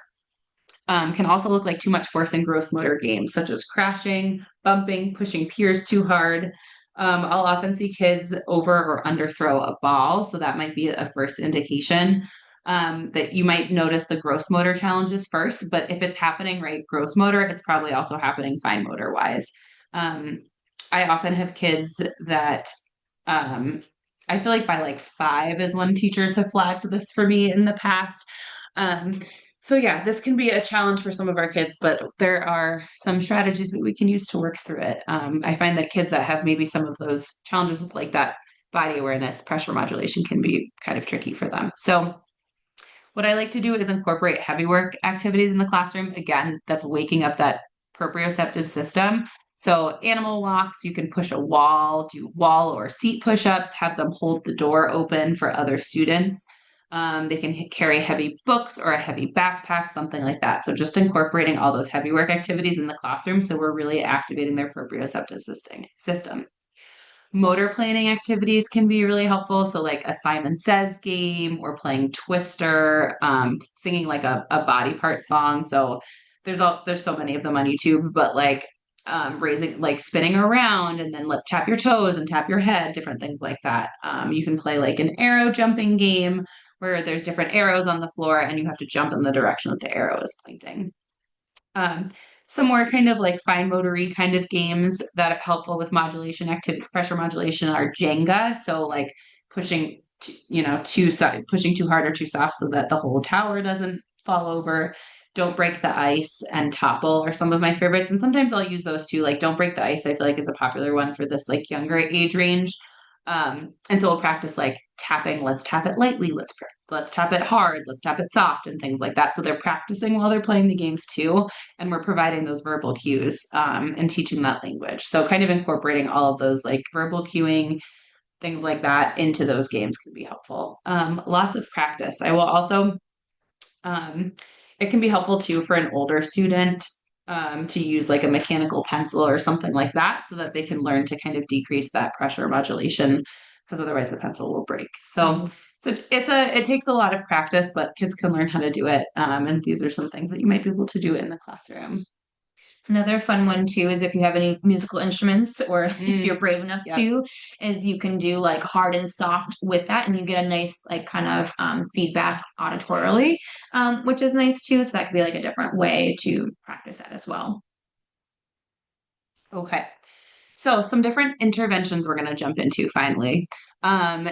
Can also look like too much force in gross motor games, such as crashing, bumping, pushing peers too hard. I'll often see kids over or underthrow a ball, so that might be a first indication that you might notice the gross motor challenges first. But if it's happening right gross motor, it's probably also happening fine motor wise. Um, I often have kids that um, I feel like by like 5 is when teachers have flagged this for me in the past. Um, so yeah, this can be a challenge for some of our kids, but there are some strategies that we can use to work through it. I find that kids that have maybe some of those challenges with like that body awareness, pressure modulation can be kind of tricky for them. So what I like to do is incorporate heavy work activities in the classroom. Again, that's waking up that proprioceptive system. So animal walks, you can push a wall, do wall or seat push-ups, have them hold the door open for other students. They can carry heavy books or a heavy backpack, something like that. So just incorporating all those heavy work activities in the classroom. So we're really activating their proprioceptive system. Motor planning activities can be really helpful. So, like a Simon Says game or playing Twister, singing like a body part song. So there's so many of them on YouTube, but like raising like spinning around and then let's tap your toes and tap your head, different things like that. You can play like an arrow jumping game where there's different arrows on the floor and you have to jump in the direction that the arrow is pointing. Um, some more kind of like fine motory kind of games that are helpful with modulation activities, pressure modulation are Jenga. So like pushing, pushing too hard or too soft so that the whole tower doesn't fall over. Don't break the ice and topple are some of my favorites. And sometimes I'll use those too. Like don't break the ice, I feel like is a popular one for this like younger age range. And so we'll practice like tapping, let's tap it lightly, let's tap it hard, let's tap it soft, and things like that. So they're practicing while they're playing the games too, and we're providing those verbal cues and teaching that language. So kind of incorporating all of those like verbal cueing, things like that into those games can be helpful. Lots of practice. I will also um, it can be helpful too for an older student to use like a mechanical pencil or something like that so that they can learn to kind of decrease that pressure modulation because otherwise the pencil will break. So it takes a lot of practice, but kids can learn how to do it. And these are some things that you might be able to do in the classroom. Another fun one too is if you have any musical instruments or if you're brave enough Yep. to, is you can do like hard and soft with that and you get a nice like kind of feedback auditorily, which is nice too. So that could be like a different way to practice that as well. Okay. So some different interventions we're going to jump into finally.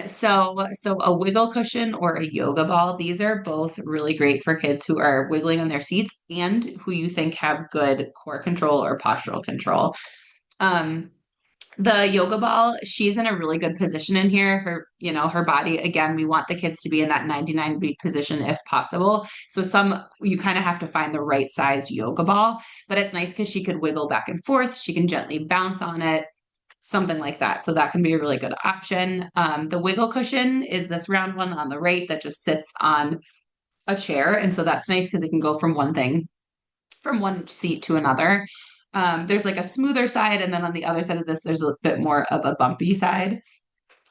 So a wiggle cushion or a yoga ball, these are both really great for kids who are wiggling on their seats and who you think have good core control or postural control. Um, the yoga ball, she's in a really good position in here. Her body, again, we want the kids to be in that 99 beat position if possible. So you kind of have to find the right size yoga ball, but it's nice because she could wiggle back and forth. She can gently bounce on it, something like that. So that can be a really good option. The wiggle cushion is this round one on the right that just sits on a chair. And so that's nice because it can go from one seat to another. There's like a smoother side, and then on the other side of this, there's a bit more of a bumpy side.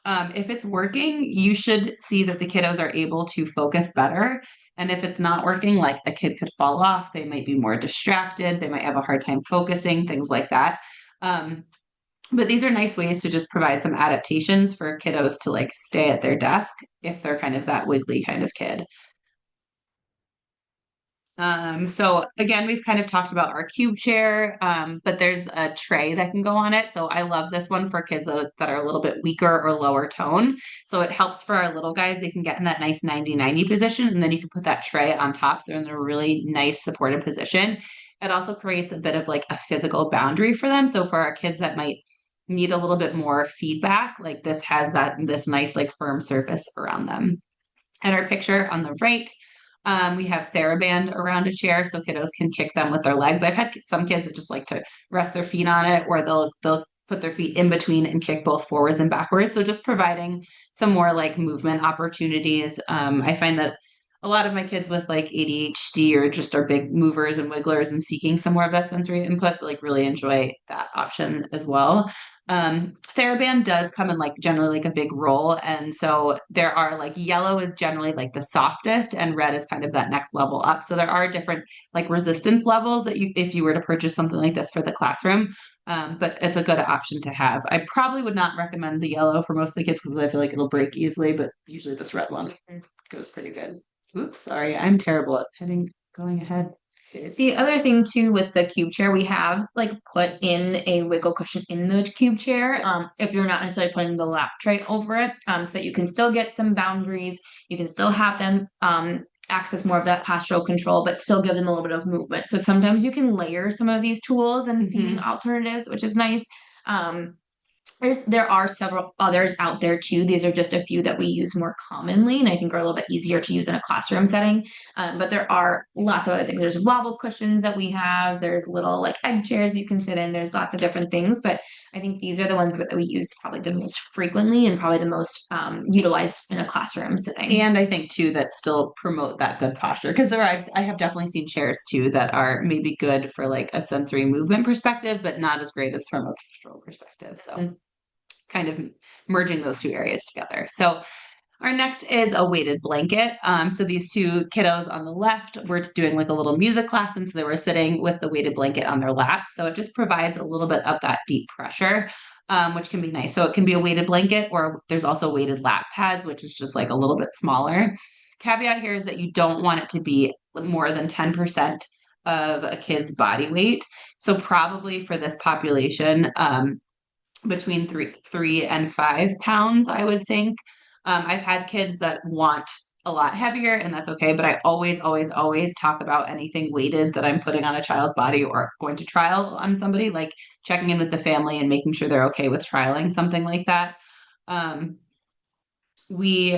If it's working, you should see that the kiddos are able to focus better. And if it's not working, like a kid could fall off, they might be more distracted, they might have a hard time focusing, things like that. But these are nice ways to just provide some adaptations for kiddos to like stay at their desk if they're kind of that wiggly kind of kid. So again, we've kind of talked about our cube chair, but there's a tray that can go on it. So I love this one for kids that are a little bit weaker or lower tone. So it helps for our little guys. They can get in that nice 90-90 position, and then you can put that tray on top. So they're in a really nice supported position. It also creates a bit of like a physical boundary for them. So for our kids that might need a little bit more feedback, like this has this nice like firm surface around them. And our picture on the right, we have TheraBand around a chair so kiddos can kick them with their legs. I've had some kids that just like to rest their feet on it, or they'll put their feet in between and kick both forwards and backwards. So just providing some more like movement opportunities. I find that a lot of my kids with like ADHD or just are big movers and wigglers and seeking some more of that sensory input, like really enjoy that option as well. TheraBand does come in like generally like a big roll. And so there are like yellow is generally like the softest and red is kind of that next level up. So there are different like resistance levels that you, if you were to purchase something like this for the classroom, but it's a good option to have. I probably would not recommend the yellow for most of the kids because I feel like it'll break easily, but usually this red one goes pretty good. Oops, sorry, I'm terrible at going ahead these days. The other thing too with the cube chair, we have like put in a wiggle cushion in the cube chair. Yes. If you're not necessarily putting the lap tray over it, so that you can still get some boundaries, you can still have them access more of that postural control, but still give them a little bit of movement. So sometimes you can layer some of these tools and seating Hmm. alternatives, which is nice. Um, there are several others out there too. These are just a few that we use more commonly, and I think are a little bit easier to use in a classroom setting. But there are lots of other things. There's wobble cushions that we have. There's little like egg chairs you can sit in. There's lots of different things, but I think these are the ones that we use probably the most frequently and probably the most utilized in a classroom setting. And I think too that still promote that good posture because I have definitely seen chairs too that are maybe good for like a sensory movement perspective, but not as great as from a postural perspective. So kind of merging those two areas together. So our next is a weighted blanket. So these two kiddos on the left were doing like a little music class, and so they were sitting with the weighted blanket on their lap. So it just provides a little bit of that deep pressure, which can be nice. So it can be a weighted blanket, or there's also weighted lap pads, which is just like a little bit smaller. Caveat here is that you don't want it to be more than 10% of a kid's body weight. So probably for this population, between 3 and 5 pounds, I would think. I've had kids that want a lot heavier, and that's okay. But I always, always, always talk about anything weighted that I'm putting on a child's body or going to trial on somebody, like checking in with the family and making sure they're okay with trialing something like that. Um, we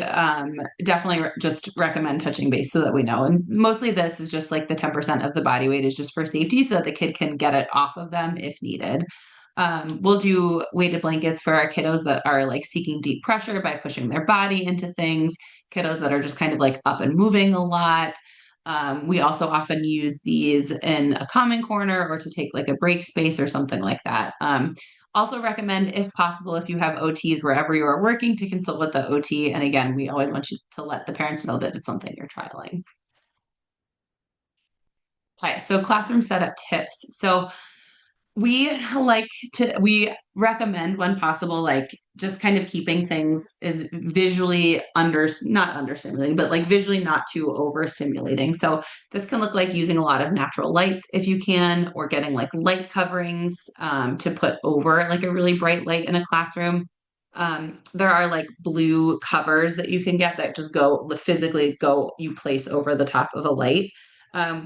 definitely just recommend touching base so that we know. And mostly this is just like the 10% of the body weight is just for safety so that the kid can get it off of them if needed. We'll do weighted blankets for our kiddos that are like seeking deep pressure by pushing their body into things, kiddos that are just kind of like up and moving a lot. We also often use these in a common corner or to take like a break space or something like that. Also recommend, if possible, if you have OTs wherever you are working, to consult with the OT. And again, we always want you to let the parents know that it's something you're trialing. Okay, so classroom setup tips. So we recommend when possible, like just kind of keeping things is visually not understimulating, but like visually not too overstimulating. So this can look like using a lot of natural lights if you can, or getting like light coverings to put over like a really bright light in a classroom. There are like blue covers that you can get that just you place over the top of a light.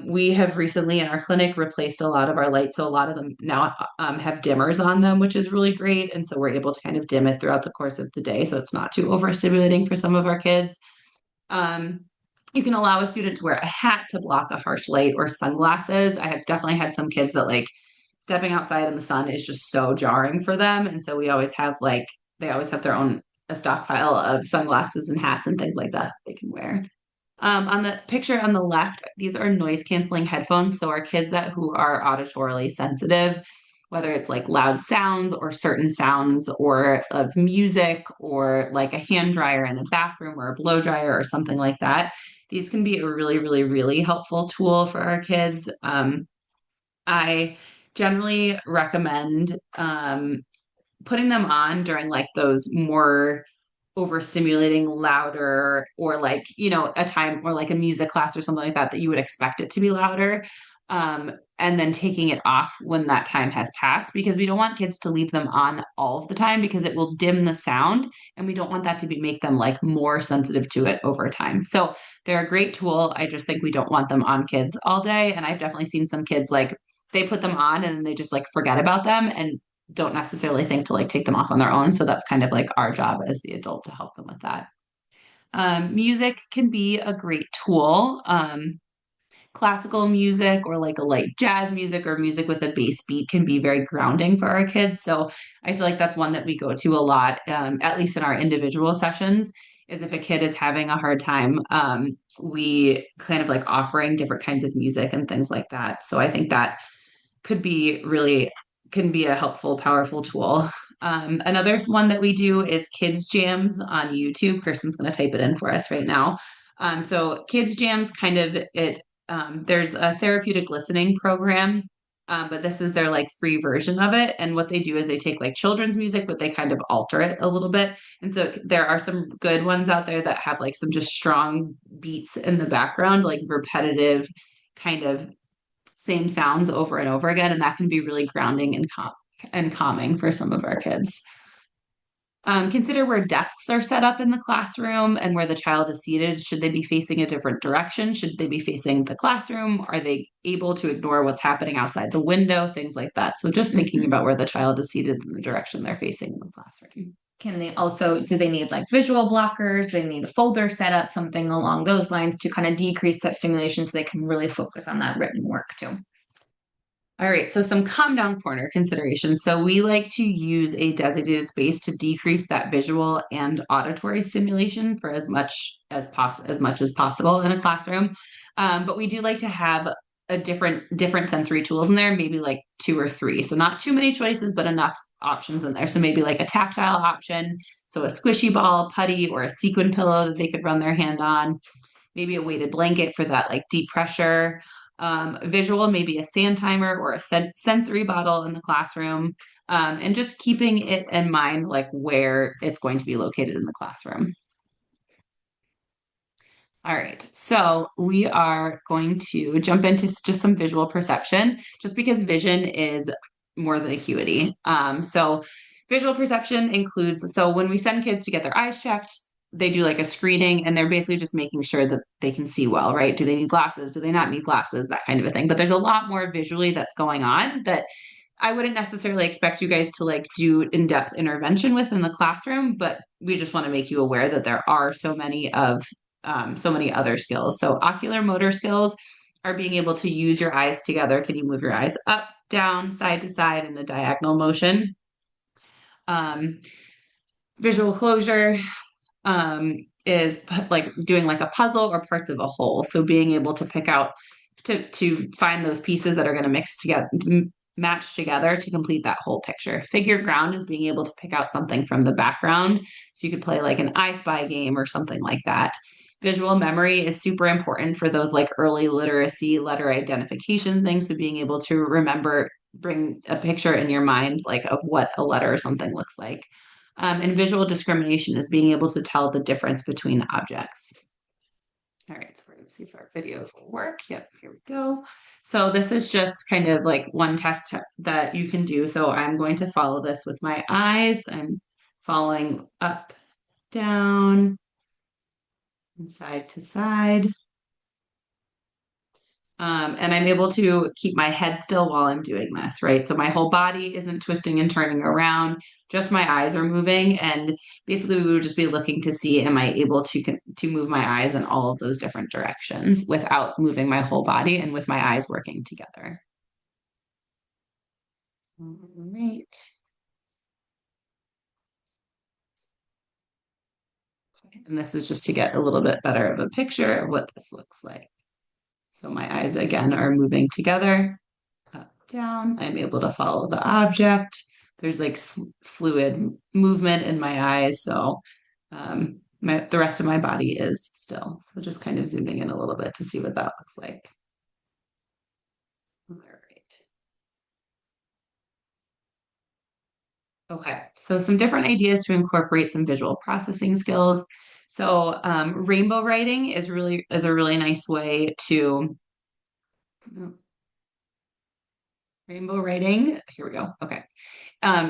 We have recently in our clinic replaced a lot of our lights. So a lot of them now have dimmers on them, which is really great. And so we're able to kind of dim it throughout the course of the day. So it's not too overstimulating for some of our kids. Um, you can allow a student to wear a hat to block a harsh light or sunglasses. I have definitely had some kids that like stepping outside in the sun is just so jarring for them. And so they always have their own a stockpile of sunglasses and hats and things like that they can wear. On the picture on the left, these are noise canceling headphones. So our kids who are auditorily sensitive, whether it's like loud sounds or certain sounds or of music or like a hand dryer in a bathroom or a blow dryer or something like that, these can be a really, really, really helpful tool for our kids. I generally recommend putting them on during like those more overstimulating louder, or like, a time or like a music class or something like that that you would expect it to be louder. And then taking it off when that time has passed, because we don't want kids to leave them on all of the time because it will dim the sound, and we don't want that to be make them like more sensitive to it over time. So they're a great tool. I just think we don't want them on kids all day. And I've definitely seen some kids like they put them on and then they just like forget about them and don't necessarily think to like take them off on their own. So that's kind of like our job as the adult to help them with that. Music can be a great tool. Classical music or like a light jazz music or music with a bass beat can be very grounding for our kids. So I feel like that's one that we go to a lot, at least in our individual sessions, is if a kid is having a hard time, we kind of like offering different kinds of music and things like that. So I think that could be really can be a helpful, powerful tool. Another one that we do is kids jams on YouTube. Kristen's going to type it in for us right now. So kids jams kind of it. There's a therapeutic listening program, but this is their like free version of it. And what they do is they take like children's music, but they kind of alter it a little bit. And so there are some good ones out there that have like some just strong beats in the background, like repetitive kind of same sounds over and over again, and that can be really grounding and calming for some of our kids. Consider where desks are set up in the classroom and where the child is seated. Should they be facing a different direction? Should they be facing the classroom? Are they able to ignore what's happening outside the window? Things like that. So just thinking about where the child is seated and the direction they're facing in the classroom. Can they also, do they need like visual blockers? They need a folder set up, something along those lines to kind of decrease that stimulation so they can really focus on that written work too. All right, so some calm down corner considerations. So we like to use a designated space to decrease that visual and auditory stimulation for as much as possible in a classroom. But we do like to have a different sensory tools in there, maybe like two or three. So not too many choices, but enough options in there. So maybe like a tactile option, so a squishy ball, putty, or a sequin pillow that they could run their hand on, maybe a weighted blanket for that like deep pressure. Visual, maybe a sand timer or a sensory bottle in the classroom, and just keeping it in mind like where it's going to be located in the classroom. All right, so we are going to jump into just some visual perception, just because vision is more than acuity. So visual perception includes, so when we send kids to get their eyes checked, they do like a screening and they're basically just making sure that they can see well, right? Do they need glasses? Do they not need glasses? That kind of a thing. But there's a lot more visually that's going on that I wouldn't necessarily expect you guys to like do in-depth intervention with in the classroom, but we just want to make you aware that there are so many other skills. So ocular motor skills are being able to use your eyes together. Can you move your eyes up, down, side to side in a diagonal motion? Um, Visual closure is like doing like a puzzle or parts of a whole. So being able to pick out to find those pieces that are going to mix together, match together to complete that whole picture. Figure ground is being able to pick out something from the background. So you could play like an I Spy game or something like that. Visual memory is super important for those like early literacy, letter identification things. So being able to remember, bring a picture in your mind like of what a letter or something looks like. And visual discrimination is being able to tell the difference between objects. All right, so we're going to see if our videos will work. Yep, here we go. So this is just kind of like one test that you can do. So I'm going to follow this with my eyes. I'm following up, down, and side to side. And I'm able to keep my head still while I'm doing this, right? So my whole body isn't twisting and turning around, just my eyes are moving. And basically, we would just be looking to see, am I able to move my eyes in all of those different directions without moving my whole body and with my eyes working together. All right. And this is just to get a little bit better of a picture of what this looks like. So my eyes again are moving together. Up, down. I'm able to follow the object. There's like fluid movement in my eyes. So the rest of my body is still. So just kind of zooming in a little bit to see what that looks like. All right. Okay, so some different ideas to incorporate some visual processing skills. So rainbow writing is a really nice way to rainbow writing. Here we go. Okay.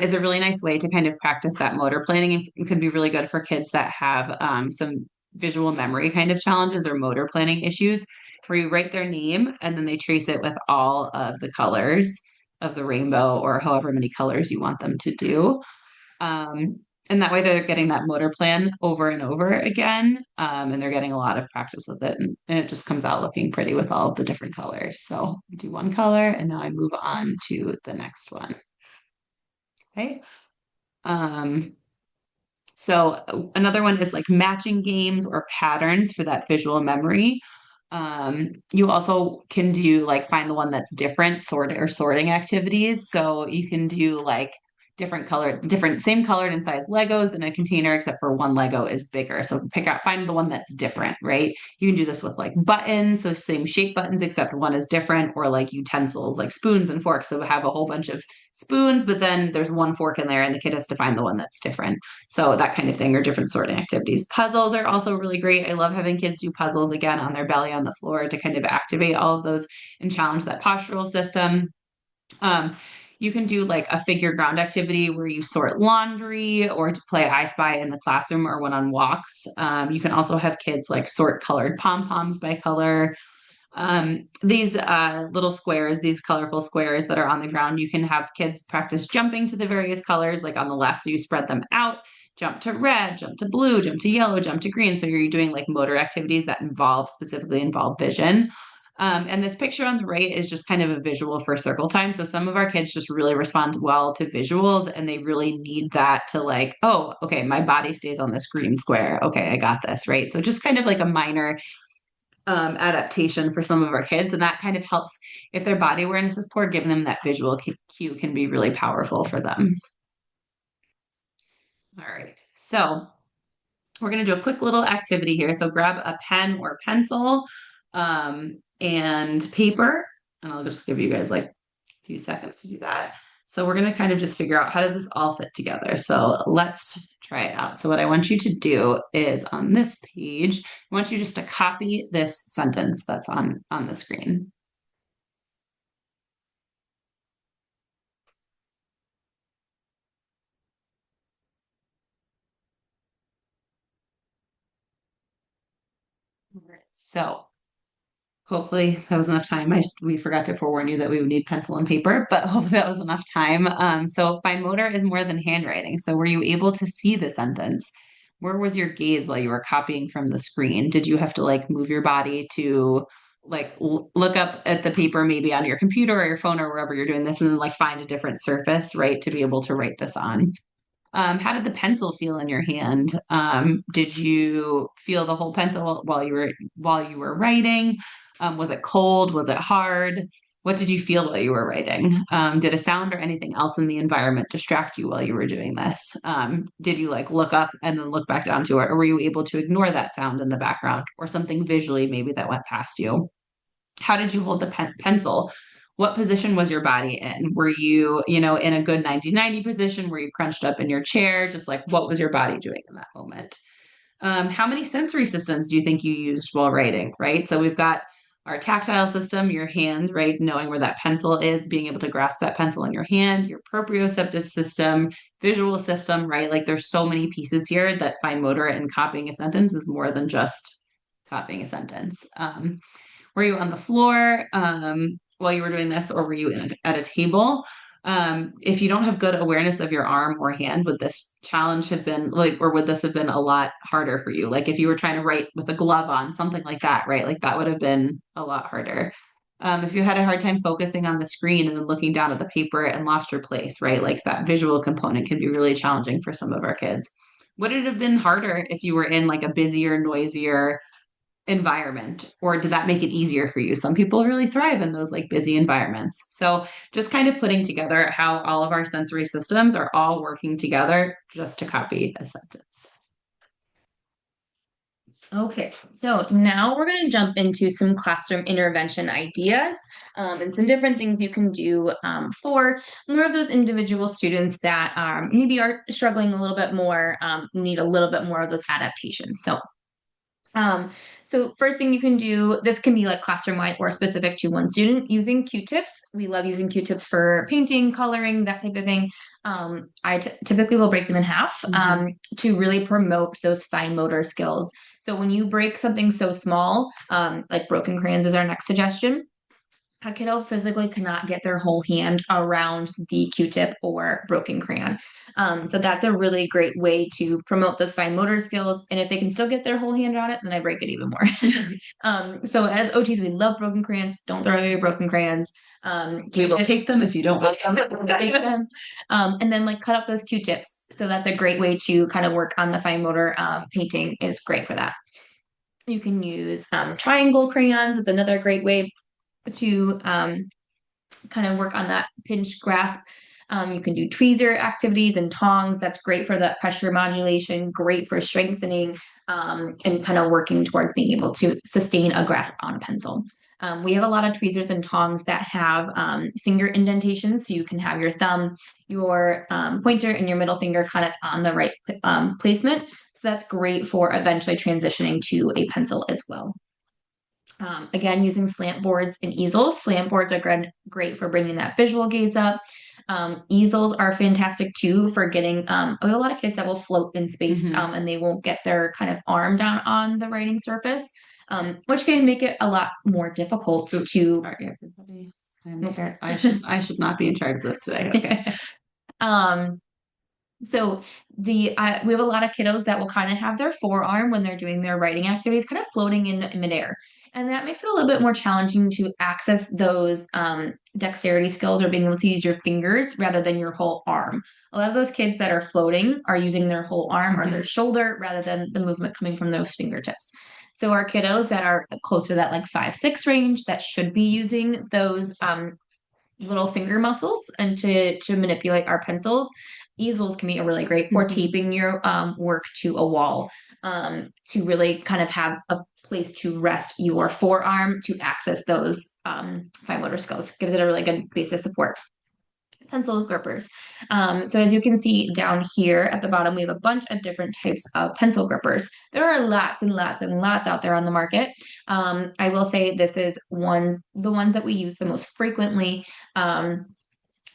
Is a really nice way to kind of practice that motor planning and it can be really good for kids that have some visual memory kind of challenges or motor planning issues where you write their name and then they trace it with all of the colors of the rainbow or however many colors you want them to do. Um, and that way they're getting that motor plan over and over again. And they're getting a lot of practice with it. And it just comes out looking pretty with all of the different colors. So I do one color and now I move on to the next one. Okay. Um, another one is like matching games or patterns for that visual memory. You also can do like find the one that's different, sorting activities. So you can do like different, same colored and size Legos in a container, except for one Lego is bigger. So find the one that's different, right? You can do this with like buttons, so same shape buttons, except one is different, or like utensils, like spoons and forks. So have a whole bunch of spoons, but then there's one fork in there, and the kid has to find the one that's different. So that kind of thing, or different sorting activities. Puzzles are also really great. I love having kids do puzzles again on their belly on the floor to kind of activate all of those and challenge that postural system. Um, you can do like a figure ground activity where you sort laundry or to play I Spy in the classroom or when on walks. You can also have kids like sort colored pom poms by color. These little squares, these colorful squares that are on the ground, you can have kids practice jumping to the various colors, like on the left. So you spread them out, jump to red, jump to blue, jump to yellow, jump to green. So you're doing like motor activities that specifically involve vision. And this picture on the right is just kind of a visual for circle time. So some of our kids just really respond well to visuals and they really need that to like, oh, okay, my body stays on this green square. Okay, I got this, right? So just kind of like a minor adaptation for some of our kids. And that kind of helps if their body awareness is poor, giving them that visual cue can be really powerful for them. All right. So we're going to do a quick little activity here. So grab a pen or pencil and paper. And I'll just give you guys like a few seconds to do that. So we're going to kind of just figure out how does this all fit together. So let's try it out. So what I want you to do is on this page, I want you just to copy this sentence that's on the screen. All right. So hopefully that was enough time. We forgot to forewarn you that we would need pencil and paper, but hopefully that was enough time. So fine motor is more than handwriting. So were you able to see the sentence? Where was your gaze while you were copying from the screen? Did you have to like move your body to like look up at the paper maybe on your computer or your phone or wherever you're doing this and then like find a different surface, right, to be able to write this on? How did the pencil feel in your hand? Did you feel the whole pencil while you were writing? Was it cold? Was it hard? What did you feel while you were writing? Did a sound or anything else in the environment distract you while you were doing this? Did you like look up and then look back down to it, or were you able to ignore that sound in the background or something visually maybe that went past you? How did you hold the pencil? What position was your body in? Were you, in a good 90-90 position? Were you crunched up in your chair? Just like what was your body doing in that moment? How many sensory systems do you think you used while writing, right? So we've got our tactile system, your hand, right? Knowing where that pencil is, being able to grasp that pencil in your hand, your proprioceptive system, visual system, right? Like there's so many pieces here that fine motor and copying a sentence is more than just copying a sentence. Were you on the floor while you were doing this, or were you at a table? If you don't have good awareness of your arm or hand, would this challenge have been like, or would this have been a lot harder for you? Like if you were trying to write with a glove on, something like that, right? Like that would have been a lot harder. If you had a hard time focusing on the screen and then looking down at the paper and lost your place, right? Like that visual component can be really challenging for some of our kids. Would it have been harder if you were in like a busier, noisier, environment, or did that make it easier for you? Some people really thrive in those like busy environments. So just kind of putting together how all of our sensory systems are all working together just to copy a sentence. Okay, so now we're going to jump into some classroom intervention ideas and some different things you can do for more of those individual students that maybe are struggling a little bit more, need a little bit more of those adaptations. Um, so first thing you can do, this can be like classroom wide or specific to one student using Q-tips. We love using Q-tips for painting, coloring, that type of thing. I typically will break them in half to really promote those fine motor skills. So when you break something so small, like broken crayons is our next suggestion, a kiddo physically cannot get their whole hand around the Q-tip or broken crayon. So that's a really great way to promote those fine motor skills. And if they can still get their whole hand around it, then I break it even more. So as OTs, we love broken crayons. Don't throw away your broken crayons. We will take them if you don't want them. Take them. And then like cut up those Q-tips. So that's a great way to kind of work on the fine motor. Painting is great for that. You can use triangle crayons. It's another great way to kind of work on that pinch grasp. You can do tweezer activities and tongs. That's great for that pressure modulation, great for strengthening and kind of working towards being able to sustain a grasp on a pencil. We have a lot of tweezers and tongs that have finger indentations, so you can have your thumb, your pointer, and your middle finger kind of on the right placement. So that's great for eventually transitioning to a pencil as well. Again, using slant boards and easels. Slant boards are great for bringing that visual gaze up. Easels are fantastic too for getting we have a lot of kids that will float in space and they won't get their kind of arm down on the writing surface, which can make it a lot more difficult Oops, to. sorry, everybody. I should not be in charge of this today. Okay. um, so we have a lot of kiddos that will kind of have their forearm when they're doing their writing activities kind of floating in midair. And that makes it a little bit more challenging to access those dexterity skills or being able to use your fingers rather than your whole arm. A lot of those kids that are floating are using their whole arm or their shoulder rather than the movement coming from those fingertips. So our kiddos that are closer to that like 5, 6 range that should be using those little finger muscles and to manipulate our pencils. Easels can be a really great, or taping your work to a wall to really kind of have a place to rest your forearm to access those fine motor skills. Gives it a really good base of support. Pencil grippers. So as you can see down here at the bottom, we have a bunch of different types of pencil grippers. There are lots and lots and lots out there on the market. I will say this is the ones that we use the most frequently.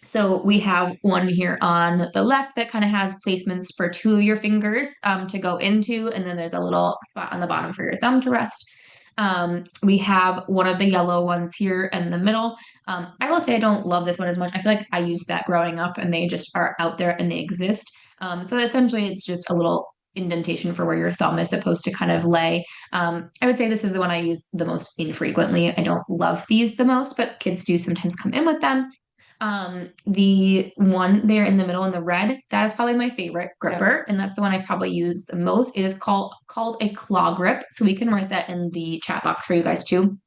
So we have one here on the left that kind of has placements for 2 of your fingers to go into, and then there's a little spot on the bottom for your thumb to rest. We have one of the yellow ones here in the middle. I will say I don't love this one as much. I feel like I used that growing up and they just are out there and they exist. So essentially it's just a little indentation for where your thumb is supposed to kind of lay. I would say this is the one I use the most infrequently. I don't love these the most, but kids do sometimes come in with them. The one there in the middle in the red, that is probably my favorite gripper, and that's the one I probably use the most. It is called a claw grip. So we can write that in the chat box for you guys too,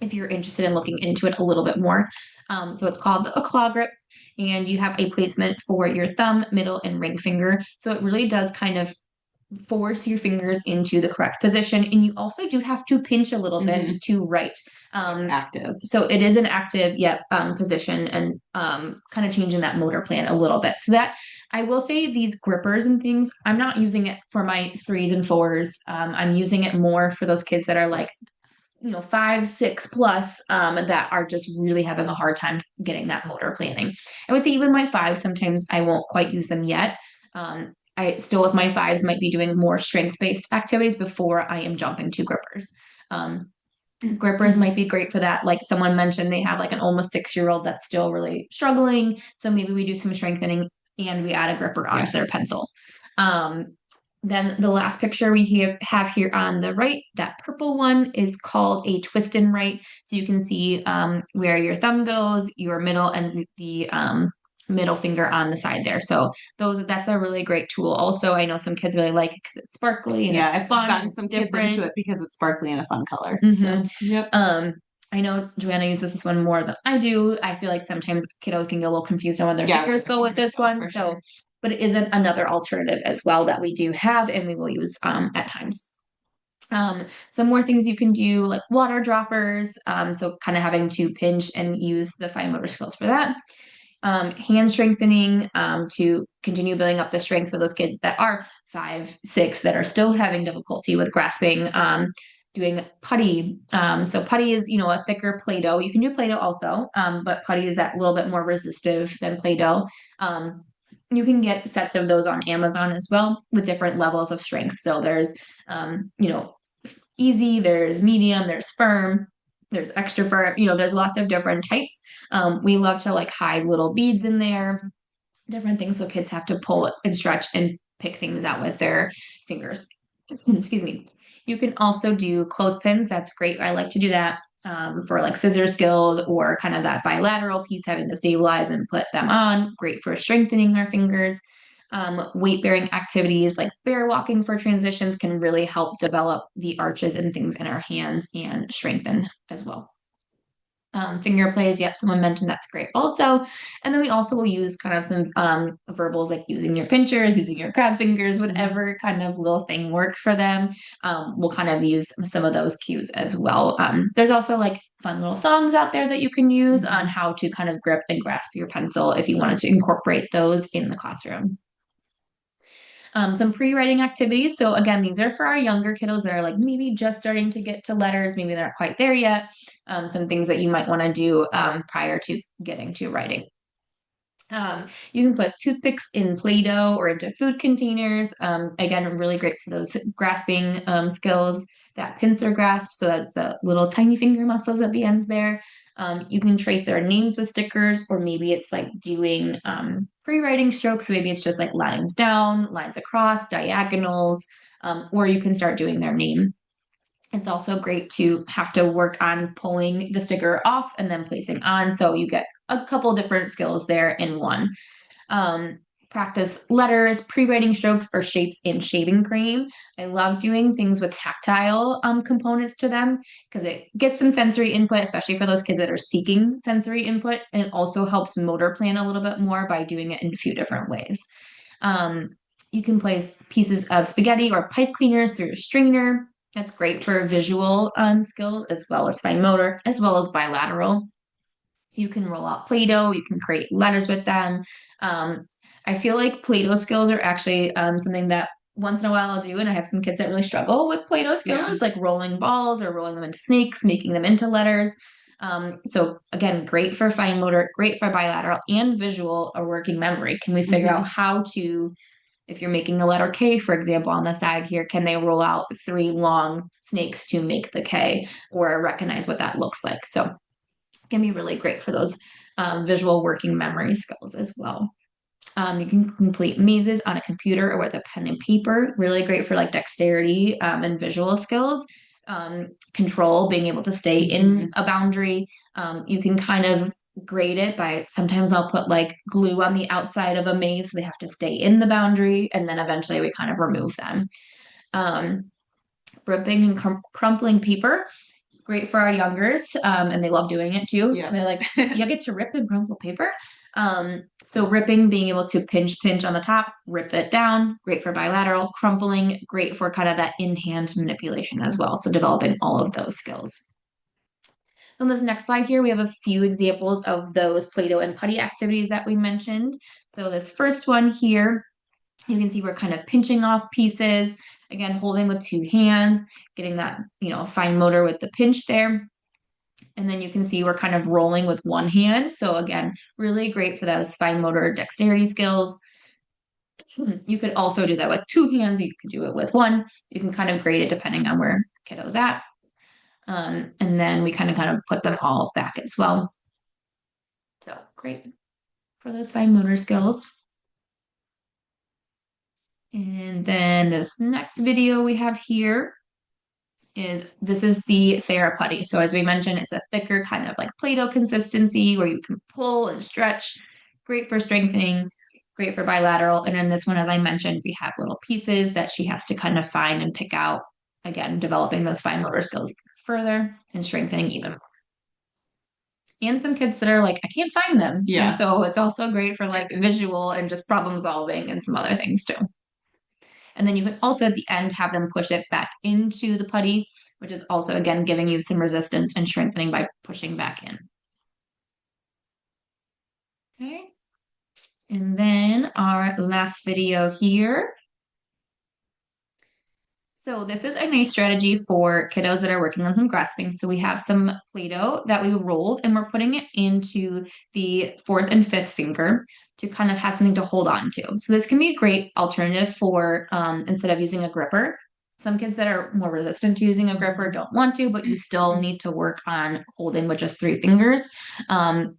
if you're interested in looking into it a little bit more. So it's called a claw grip, and you have a placement for your thumb, middle, and ring finger. So it really does kind of force your fingers into the correct position. And you also do have to pinch a little bit to write. Active. So it is an active, yet position and kind of changing that motor plan a little bit. So that I will say these grippers and things, I'm not using it for my 3s and 4s. I'm using it more for those kids that are like 5, 6 plus that are just really having a hard time getting that motor planning. I would say even my 5s, sometimes I won't quite use them yet. I still with my 5s might be doing more strength-based activities before I am jumping to grippers. Grippers might be great for that. Like someone mentioned, they have like an almost 6-year-old that's still really struggling. So maybe we do some strengthening and we add a gripper onto their pencil. Then the last picture we have here on the right, that purple one is called a twist and write. So you can see where your thumb goes, your middle, and the middle finger on the side there. So that's a really great tool. Also, I know some kids really like it because it's sparkly and I've gotten some kids into it because it's sparkly and a fun color. So, yep. I know Joanna uses this one more than I do. I feel like sometimes kiddos can get a little confused on when their fingers go with this one. So, but it isn't another alternative as well that we do have and we will use at times. Some more things you can do, like water droppers. So kind of having to pinch and use the fine motor skills for that. Hand strengthening to continue building up the strength for those kids that are 5, 6 that are still having difficulty with grasping. Doing putty. So putty is, a thicker Play-Doh. You can do Play-Doh also, but putty is that little bit more resistive than Play-Doh. You can get sets of those on Amazon as well with different levels of strength. So there's, easy, there's medium, there's firm, there's extra firm, there's lots of different types. We love to like hide little beads in there, different things so kids have to pull and stretch and pick things out with their fingers. Excuse me. You can also do clothespins. That's great. I like to do that for like scissor skills or kind of that bilateral piece, having to stabilize and put them on. Great for strengthening our fingers. Weight bearing activities like bear walking for transitions can really help develop the arches and things in our hands and strengthen as well. Finger plays, yep, someone mentioned that's great also. And then we also will use kind of some verbals like using your pinchers, using your crab fingers, whatever kind of little thing works for them. We'll kind of use some of those cues as well. There's also like fun little songs out there that you can use on how to kind of grip and grasp your pencil if you wanted to incorporate those in the classroom. Some pre-writing activities. So again, these are for our younger kiddos that are like maybe just starting to get to letters, maybe they're not quite there yet. Some things that you might want to do prior to getting to writing. You can put toothpicks in Play-Doh or into food containers. Again, really great for those grasping skills, that pincer grasp. So that's the little tiny finger muscles at the ends there. You can trace their names with stickers, or maybe it's like doing pre-writing strokes. So maybe it's just like lines down, lines across, diagonals, or you can start doing their name. It's also great to have to work on pulling the sticker off and then placing on. So you get a couple different skills there in one. Um, Practice letters, pre-writing strokes, or shapes in shaving cream. I love doing things with tactile components to them because it gets some sensory input, especially for those kids that are seeking sensory input. And it also helps motor plan a little bit more by doing it in a few different ways. You can place pieces of spaghetti or pipe cleaners through your strainer. That's great for visual skills as well as fine motor, as well as bilateral. You can roll out Play-Doh. You can create letters with them. Um, I feel like Play-Doh skills are actually something that once in a while I'll do, and I have some kids that really struggle with Play-Doh skills, like rolling balls or rolling them into snakes, making them into letters. So again, great for fine motor, great for bilateral and visual or working memory. Can we figure out how to, if you're making a letter K, for example, on the side here, can they roll out 3 long snakes to make the K or recognize what that looks like? So it can be really great for those visual working memory skills as well. You can complete mazes on a computer or with a pen and paper. Really great for like dexterity and visual skills. Control, being able to stay in a boundary. You can kind of grade it by sometimes I'll put like glue on the outside of a maze so they have to stay in the boundary, and then eventually we kind of remove them. Um, Ripping and crumpling paper, great for our youngers, and they love doing it too. Yeah. They're like, you get to rip and crumple paper. So ripping, being able to pinch on the top, rip it down, great for bilateral. Crumpling, great for kind of that in-hand manipulation as well. So developing all of those skills. On this next slide here, we have a few examples of those Play-Doh and putty activities that we mentioned. So this first one here, you can see we're kind of pinching off pieces, again, holding with 2 hands, getting that, fine motor with the pinch there. And then you can see we're kind of rolling with 1 hand. So again, really great for those fine motor dexterity skills. You could also do that with 2 hands. You could do it with one. You can kind of grade it depending on where kiddo's at. And then we kind of put them all back as well. So great for those fine motor skills. And then this next video we have here this is the Theraputty. So as we mentioned, it's a thicker kind of like Play-Doh consistency where you can pull and stretch. Great for strengthening, great for bilateral. And in this one, as I mentioned, we have little pieces that she has to kind of find and pick out. Again, developing those fine motor skills further and strengthening even more. And some kids that are like, I can't find them. Yeah. And so it's also great for like visual and just problem solving and some other things too. And then you can also at the end have them push it back into the putty, which is also again giving you some resistance and strengthening by pushing back in. Okay. And then our last video here. So this is a nice strategy for kiddos that are working on some grasping. So we have some Play-Doh that we rolled and we're putting it into the fourth and fifth finger to kind of have something to hold on to. So this can be a great alternative for instead of using a gripper. Some kids that are more resistant to using a gripper don't want to, but you still need to work on holding with just three fingers.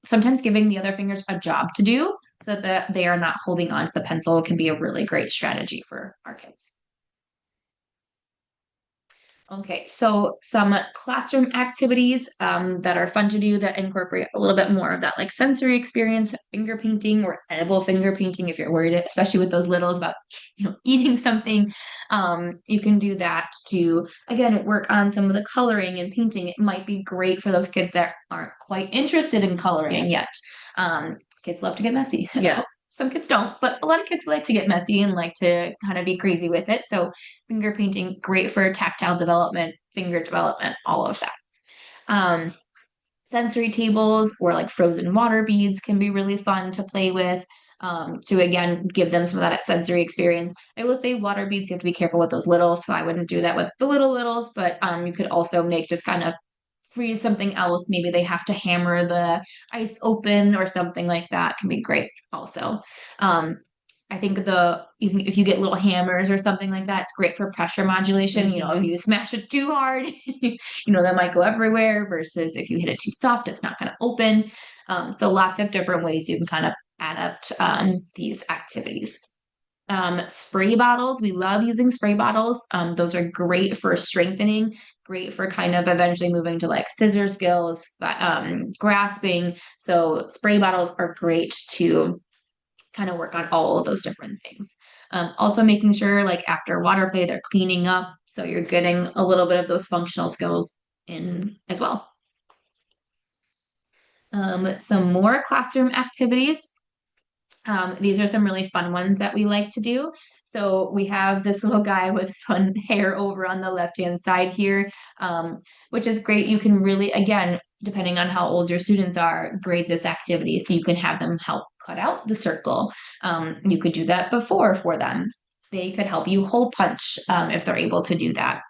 Sometimes giving the other fingers a job to do so that they are not holding on to the pencil can be a really great strategy for our kids. Okay, so some classroom activities that are fun to do that incorporate a little bit more of that like sensory experience, finger painting or edible finger painting if you're worried, especially with those littles about eating something. You can do that to again work on some of the coloring and painting. It might be great for those kids that aren't quite interested in coloring yet. Kids love to get messy. Yeah. Some kids don't, but a lot of kids like to get messy and like to kind of be crazy with it. So finger painting, great for tactile development, finger development, all of that. Um, Sensory tables or like frozen water beads can be really fun to play with. To again give them some of that sensory experience. I will say water beads, you have to be careful with those littles, so I wouldn't do that with the littles, but you could also make just kind of freeze something else. Maybe they have to hammer the ice open or something like that can be great also. Um, I think if you get little hammers or something like that, it's great for pressure modulation. If you smash it too hard, that might go everywhere versus if you hit it too soft, it's not going to open. So lots of different ways you can kind of adapt these activities. Spray bottles, we love using spray bottles. Those are great for strengthening, great for kind of eventually moving to like scissor skills, grasping. So spray bottles are great to kind of work on all of those different things. Also making sure like after water play, they're cleaning up. So you're getting a little bit of those functional skills in as well. Some more classroom activities. These are some really fun ones that we like to do. So we have this little guy with fun hair over on the left-hand side here, which is great. You can really, again, depending on how old your students are, grade this activity. So you can have them help cut out the circle. You could do that before for them. They could help you hole punch if they're able to do that.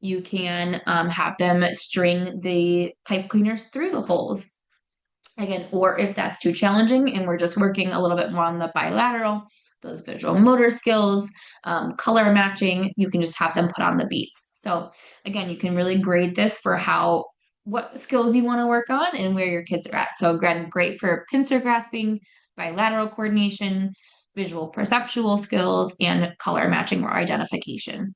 You can have them string the pipe cleaners through the holes again, or if that's too challenging and we're just working a little bit more on the bilateral, those visual motor skills, color matching, you can just have them put on the beats. So again, you can really grade this for what skills you want to work on and where your kids are at. So again, great for pincer grasping, bilateral coordination, visual perceptual skills, and color matching or identification.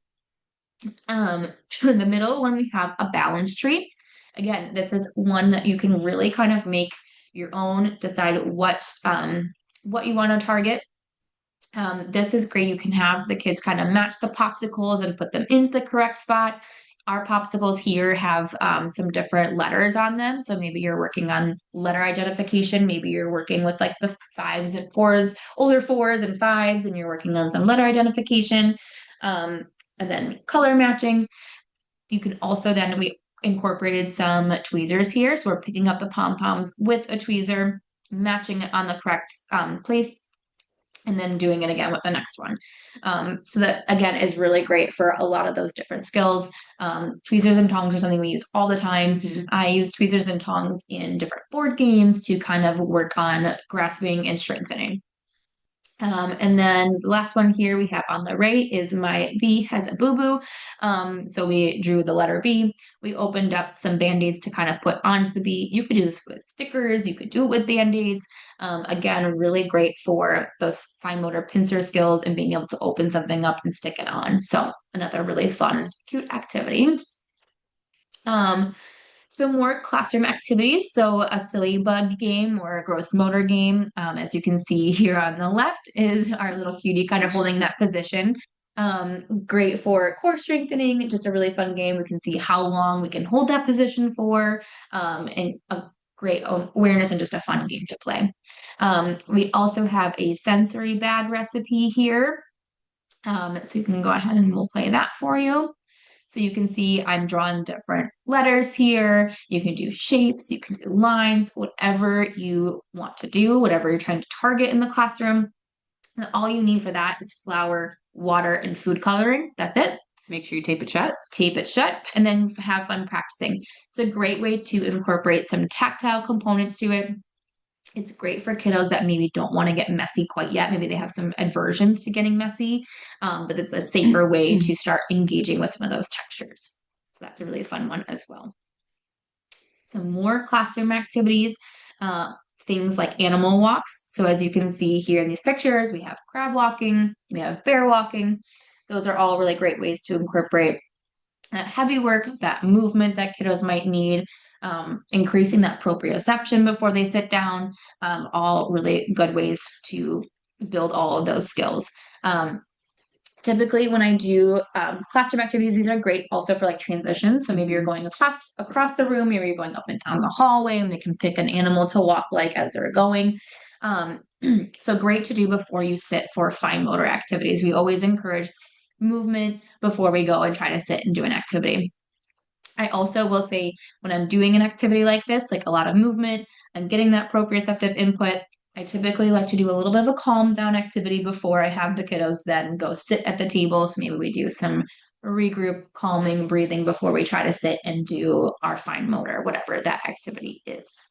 In the middle one, we have a balance tree. Again, this is one that you can really kind of make your own, decide what you want to target. This is great. You can have the kids kind of match the popsicles and put them into the correct spot. Our popsicles here have some different letters on them. So maybe you're working on letter identification. Maybe you're working with like the fives and fours, older fours and fives, and you're working on some letter identification. And then color matching. You can also then, we incorporated some tweezers here. So we're picking up the pom-poms with a tweezer, matching it on the correct place, and then doing it again with the next one. So that again is really great for a lot of those different skills. Tweezers and tongs are something we use all the time. I use tweezers and tongs in different board games to kind of work on grasping and strengthening. And then the last one here we have on the right is my B has a boo-boo. So we drew the letter B. We opened up some band-aids to kind of put onto the B. You could do this with stickers. You could do it with band-aids. Again, really great for those fine motor pincer skills and being able to open something up and stick it on. So another really fun, cute activity. Some more classroom activities. So a silly bug game or a gross motor game, as you can see here on the left, is our little cutie kind of holding that position. Great for core strengthening, just a really fun game. We can see how long we can hold that position for, and a great awareness and just a fun game to play. We also have a sensory bag recipe here. So you can go ahead and we'll play that for you. So you can see I'm drawing different letters here. You can do shapes, you can do lines, whatever you want to do, whatever you're trying to target in the classroom. And all you need for that is flour, water, and food coloring. That's it. Make sure you tape it shut. Tape it shut and then have fun practicing. It's a great way to incorporate some tactile components to it. It's great for kiddos that maybe don't want to get messy quite yet. Maybe they have some aversions to getting messy, but it's a safer way to start engaging with some of those textures. So that's a really fun one as well. Some more classroom activities, things like animal walks. So as you can see here in these pictures, we have crab walking, we have bear walking. Those are all really great ways to incorporate that heavy work, that movement that kiddos might need, increasing that proprioception before they sit down, all really good ways to build all of those skills. Typically, when I do classroom activities, these are great also for like transitions. So maybe you're going across the room, maybe you're going up and down the hallway, and they can pick an animal to walk like as they're going. So great to do before you sit for fine motor activities. We always encourage movement before we go and try to sit and do an activity. I also will say when I'm doing an activity like this, like a lot of movement, I'm getting that proprioceptive input. I typically like to do a little bit of a calm down activity before I have the kiddos then go sit at the table. So maybe we do some regroup, calming, breathing before we try to sit and do our fine motor, whatever that activity is.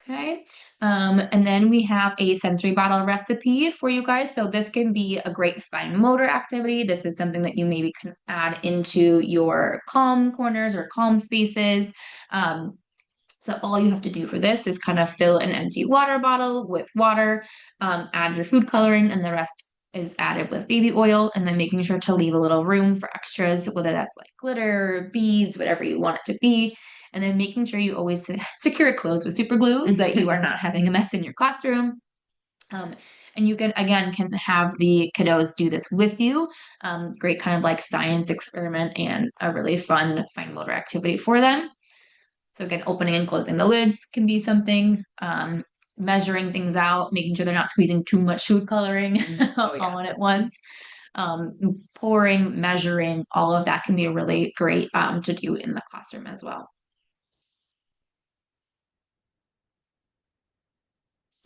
Okay. And then we have a sensory bottle recipe for you guys. So this can be a great fine motor activity. This is something that you maybe can add into your calm corners or calm spaces. So all you have to do for this is kind of fill an empty water bottle with water, add your food coloring, and the rest is added with baby oil, and then making sure to leave a little room for extras, whether that's like glitter, beads, whatever you want it to be. And then making sure you always secure it closed with super glue so that you are not having a mess in your classroom. Um, and you can, again, can have the kiddos do this with you. Great kind of like science experiment and a really fun fine motor activity for them. So again, opening and closing the lids can be something. Measuring things out, making sure they're not squeezing too much food coloring all in at once. Pouring, measuring, all of that can be really great to do in the classroom as well.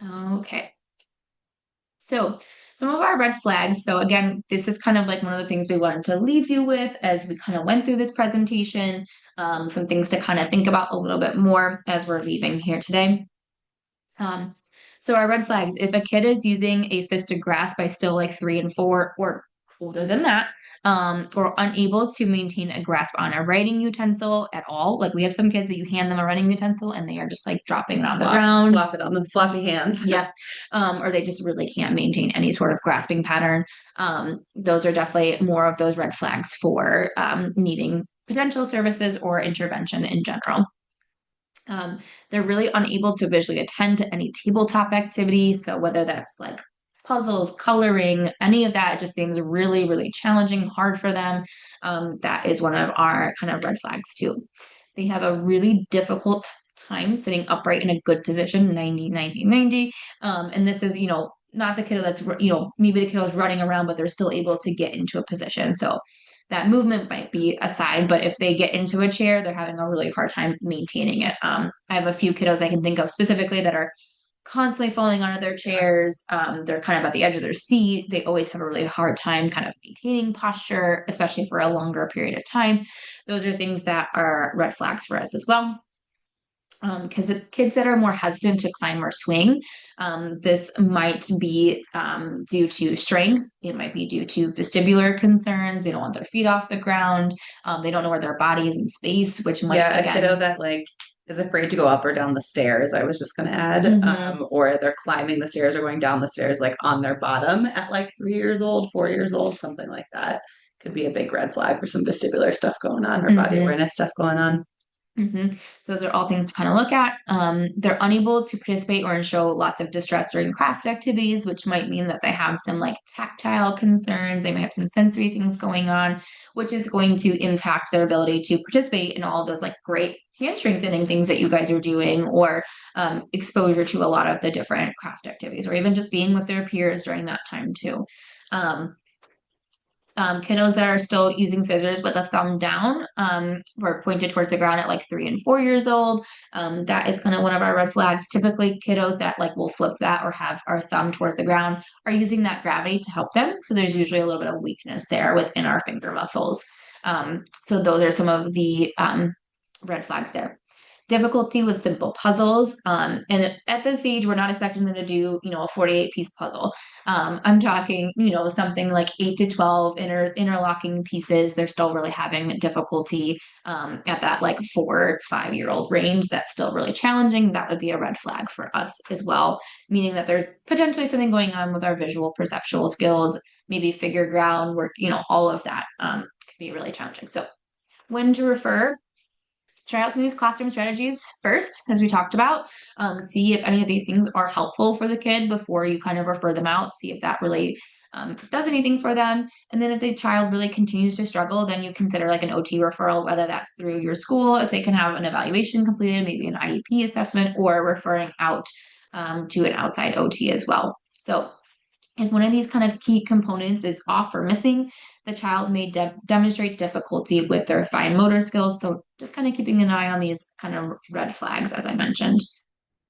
Okay. So some of our red flags. So again, this is kind of like one of the things we wanted to leave you with as we kind of went through this presentation. Some things to kind of think about a little bit more as we're leaving here today. So our red flags, if a kid is using a fisted grasp by still like 3 and 4 or older than that, or unable to maintain a grasp on a writing utensil at all. Like we have some kids that you hand them a writing utensil and they are just like dropping it on the ground. Flop it on the floppy hands. Yep. Or they just really can't maintain any sort of grasping pattern. Those are definitely more of those red flags for needing potential services or intervention in general. They're really unable to visually attend to any tabletop activity. So whether that's like puzzles, coloring, any of that, it just seems really, really challenging, hard for them. That is one of our kind of red flags too. They have a really difficult time sitting upright in a good position, 90, 90, 90. And this is, not the kiddo that's, maybe the kiddo is running around, but they're still able to get into a position. So that movement might be aside, but if they get into a chair, they're having a really hard time maintaining it. I have a few kiddos I can think of specifically that are constantly falling out of their chairs. They're kind of at the edge of their seat. They always have a really hard time kind of maintaining posture, especially for a longer period of time. Those are things that are red flags for us as well. Because kids that are more hesitant to climb or swing, this might be due to strength. It might be due to vestibular concerns. They don't want their feet off the ground. They don't know where their body is in space, which might, a kiddo that like is afraid to go up or down the stairs. I was just going to add, or they're climbing the stairs or going down the stairs like on their bottom at like 3 years old, 4 years old, something like that. Could be a big red flag for some vestibular stuff going on or body awareness stuff going on. Mhm. Those are all things to kind of look at. They're unable to participate or show lots of distress during craft activities, which might mean that they have some like tactile concerns. They may have some sensory things going on, which is going to impact their ability to participate in all of those like great hand strengthening things that you guys are doing, or exposure to a lot of the different craft activities, or even just being with their peers during that time too. Um, Kiddos that are still using scissors with a thumb down, or pointed towards the ground at like 3 and 4 years old. That is kind of one of our red flags. Typically, kiddos that like will flip that or have our thumb towards the ground are using that gravity to help them. So there's usually a little bit of weakness there within our finger muscles. So those are some of the red flags there. Difficulty with simple puzzles. And at this age, we're not expecting them to do, a 48-piece puzzle. I'm talking, something like 8 to 12 interlocking pieces. They're still really having difficulty at that like 4 or 5 year old range. That's still really challenging. That would be a red flag for us as well, meaning that there's potentially something going on with our visual perceptual skills, maybe figure ground work, all of that could be really challenging. So when to refer, try out some of these classroom strategies first, as we talked about. See if any of these things are helpful for the kid before you kind of refer them out. See if that really does anything for them. And then if the child really continues to struggle, then you consider like an OT referral, whether that's through your school, if they can have an evaluation completed, maybe an IEP assessment, or referring out to an outside OT as well. So if one of these kind of key components is off or missing, the child may demonstrate difficulty with their fine motor skills. So just kind of keeping an eye on these kind of red flags, as I mentioned.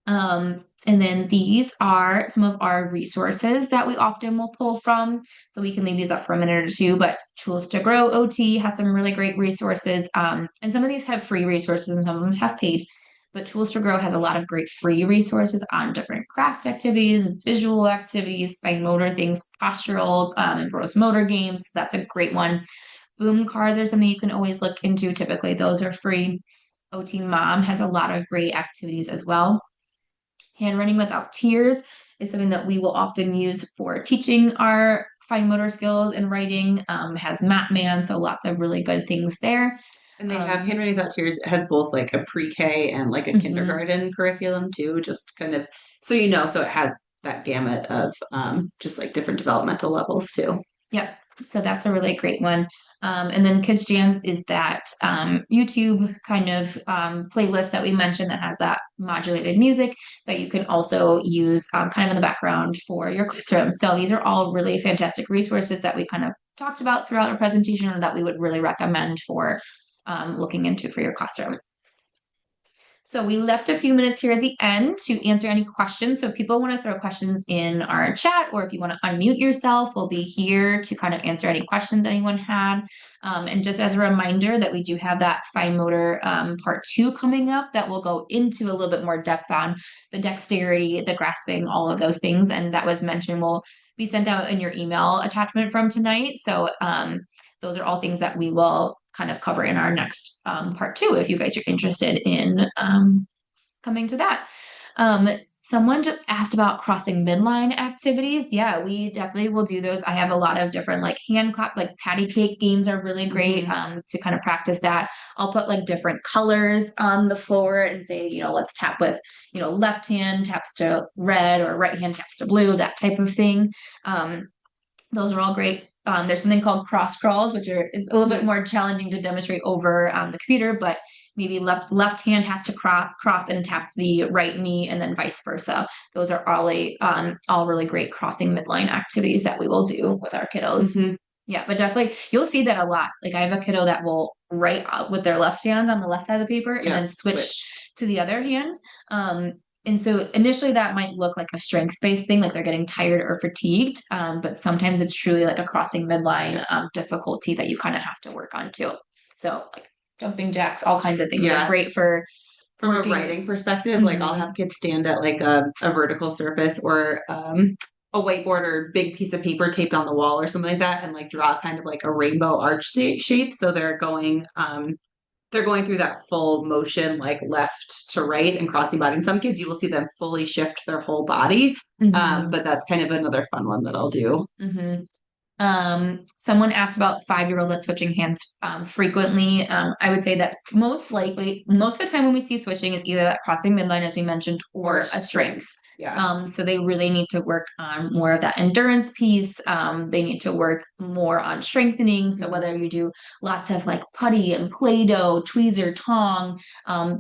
And then these are some of our resources that we often will pull from. So we can leave these up for a minute or two, but Tools to Grow OT has some really great resources. And some of these have free resources and some of them have paid. But Tools to Grow has a lot of great free resources on different craft activities, visual activities, fine motor things, postural, and gross motor games. That's a great one. Boom cards are something you can always look into. Typically, those are free. OT Mom has a lot of great activities as well. Handwriting without tears is something that we will often use for teaching our fine motor skills and writing. Has Mapman, so lots of really good things there. And they have Handwriting Without Tears. It has both like a pre-K and like a Mhm. kindergarten curriculum too, just kind of so it has that gamut of just like different developmental levels too. Yep. So that's a really great one. And then Kids Jams is that YouTube kind of playlist that we mentioned that has that modulated music that you can also use kind of in the background for your classroom. So these are all really fantastic resources that we kind of talked about throughout our presentation and that we would really recommend for looking into for your classroom. So we left a few minutes here at the end to answer any questions. So if people want to throw questions in our chat, or if you want to unmute yourself, we'll be here to kind of answer any questions anyone had. And just as a reminder that we do have that fine motor part 2 coming up that will go into a little bit more depth on the dexterity, the grasping, all of those things. And that was mentioned will be sent out in your email attachment from tonight. So those are all things that we will kind of cover in our next part 2 if you guys are interested in coming to that. Someone just asked about crossing midline activities. Yeah, we definitely will do those. I have a lot of different like hand clap, like patty cake games are really great to kind of practice that. I'll put like different colors on the floor and say, let's tap with, left hand taps to red or right hand taps to blue, that type of thing. Those are all great. There's something called cross crawls, which are it's a little bit more challenging to demonstrate over the computer, but maybe left hand has to cross and tap the right knee, and then vice versa. Those are all really great crossing midline activities that we will do with our kiddos. Mm-hmm. Yeah, but definitely you'll see that a lot. Like I have a kiddo that will write with their left hand on the left side of the paper and then switch to the other hand. And so initially that might look like a strength-based thing, like they're getting tired or fatigued. But sometimes it's truly like a crossing midline difficulty that you kind of have to work on too. So like jumping jacks, all kinds of things are great for From a writing perspective, like I'll have kids stand at like a vertical surface or a whiteboard or big piece of paper taped on the wall or something like that and like draw kind of like a rainbow arch shape. So they're going through that full motion, like left to right and crossing body. And some kids, you will see them fully shift their whole body. But that's kind of another fun one that I'll do. Someone asked about 5-year-old that's switching hands frequently. I would say that's most likely, most of the time when we see switching, it's either that crossing midline, as we mentioned, or a strength. Yeah. So they really need to work on more of that endurance piece. They need to work more on strengthening. So whether you do lots of like putty and Play-Doh, tweezer, tong,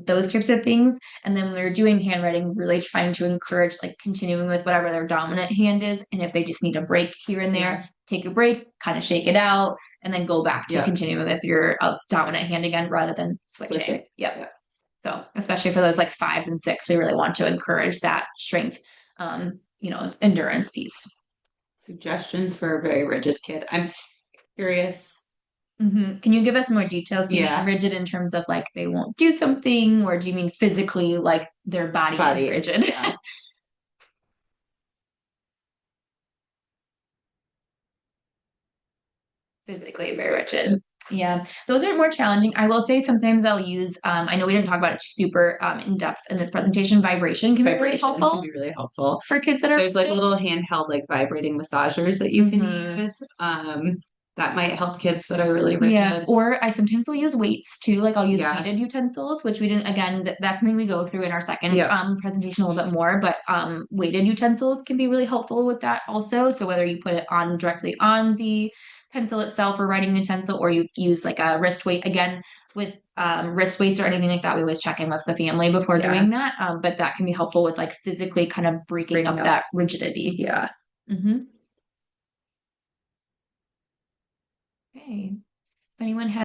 those types of things. And then when they're doing handwriting, really trying to encourage like continuing with whatever their dominant hand is. And if they just need a break here and there, take a break, kind of shake it out, and then go back to continuing with your dominant hand again rather than switching. Yep. So especially for those like 5s and 6, we really want to encourage that strength, endurance piece. Suggestions for a very rigid kid. I'm curious. Can you give us more details? Do you mean rigid in terms of like they won't do something, or do you mean physically like their body is rigid? Yeah. Physically very rigid. Yeah, those are more challenging. I will say sometimes I'll use, I know we didn't talk about it super in depth in this presentation. Vibration can be really helpful. Can be really helpful for kids that are. There's like little handheld like vibrating massagers that you can use. That might help kids that are really rigid. Yeah, or I sometimes will use weights too. Like I'll use weighted utensils, which we didn't, again, that's something we go through in our second presentation a little bit more, but weighted utensils can be really helpful with that also. So whether you put it on directly on the pencil itself or writing utensil, or you use like a wrist weight, again, with wrist weights or anything like that, we always check in with the family before doing that. But that can be helpful with like physically kind of breaking up that rigidity. Yeah. Okay. If anyone has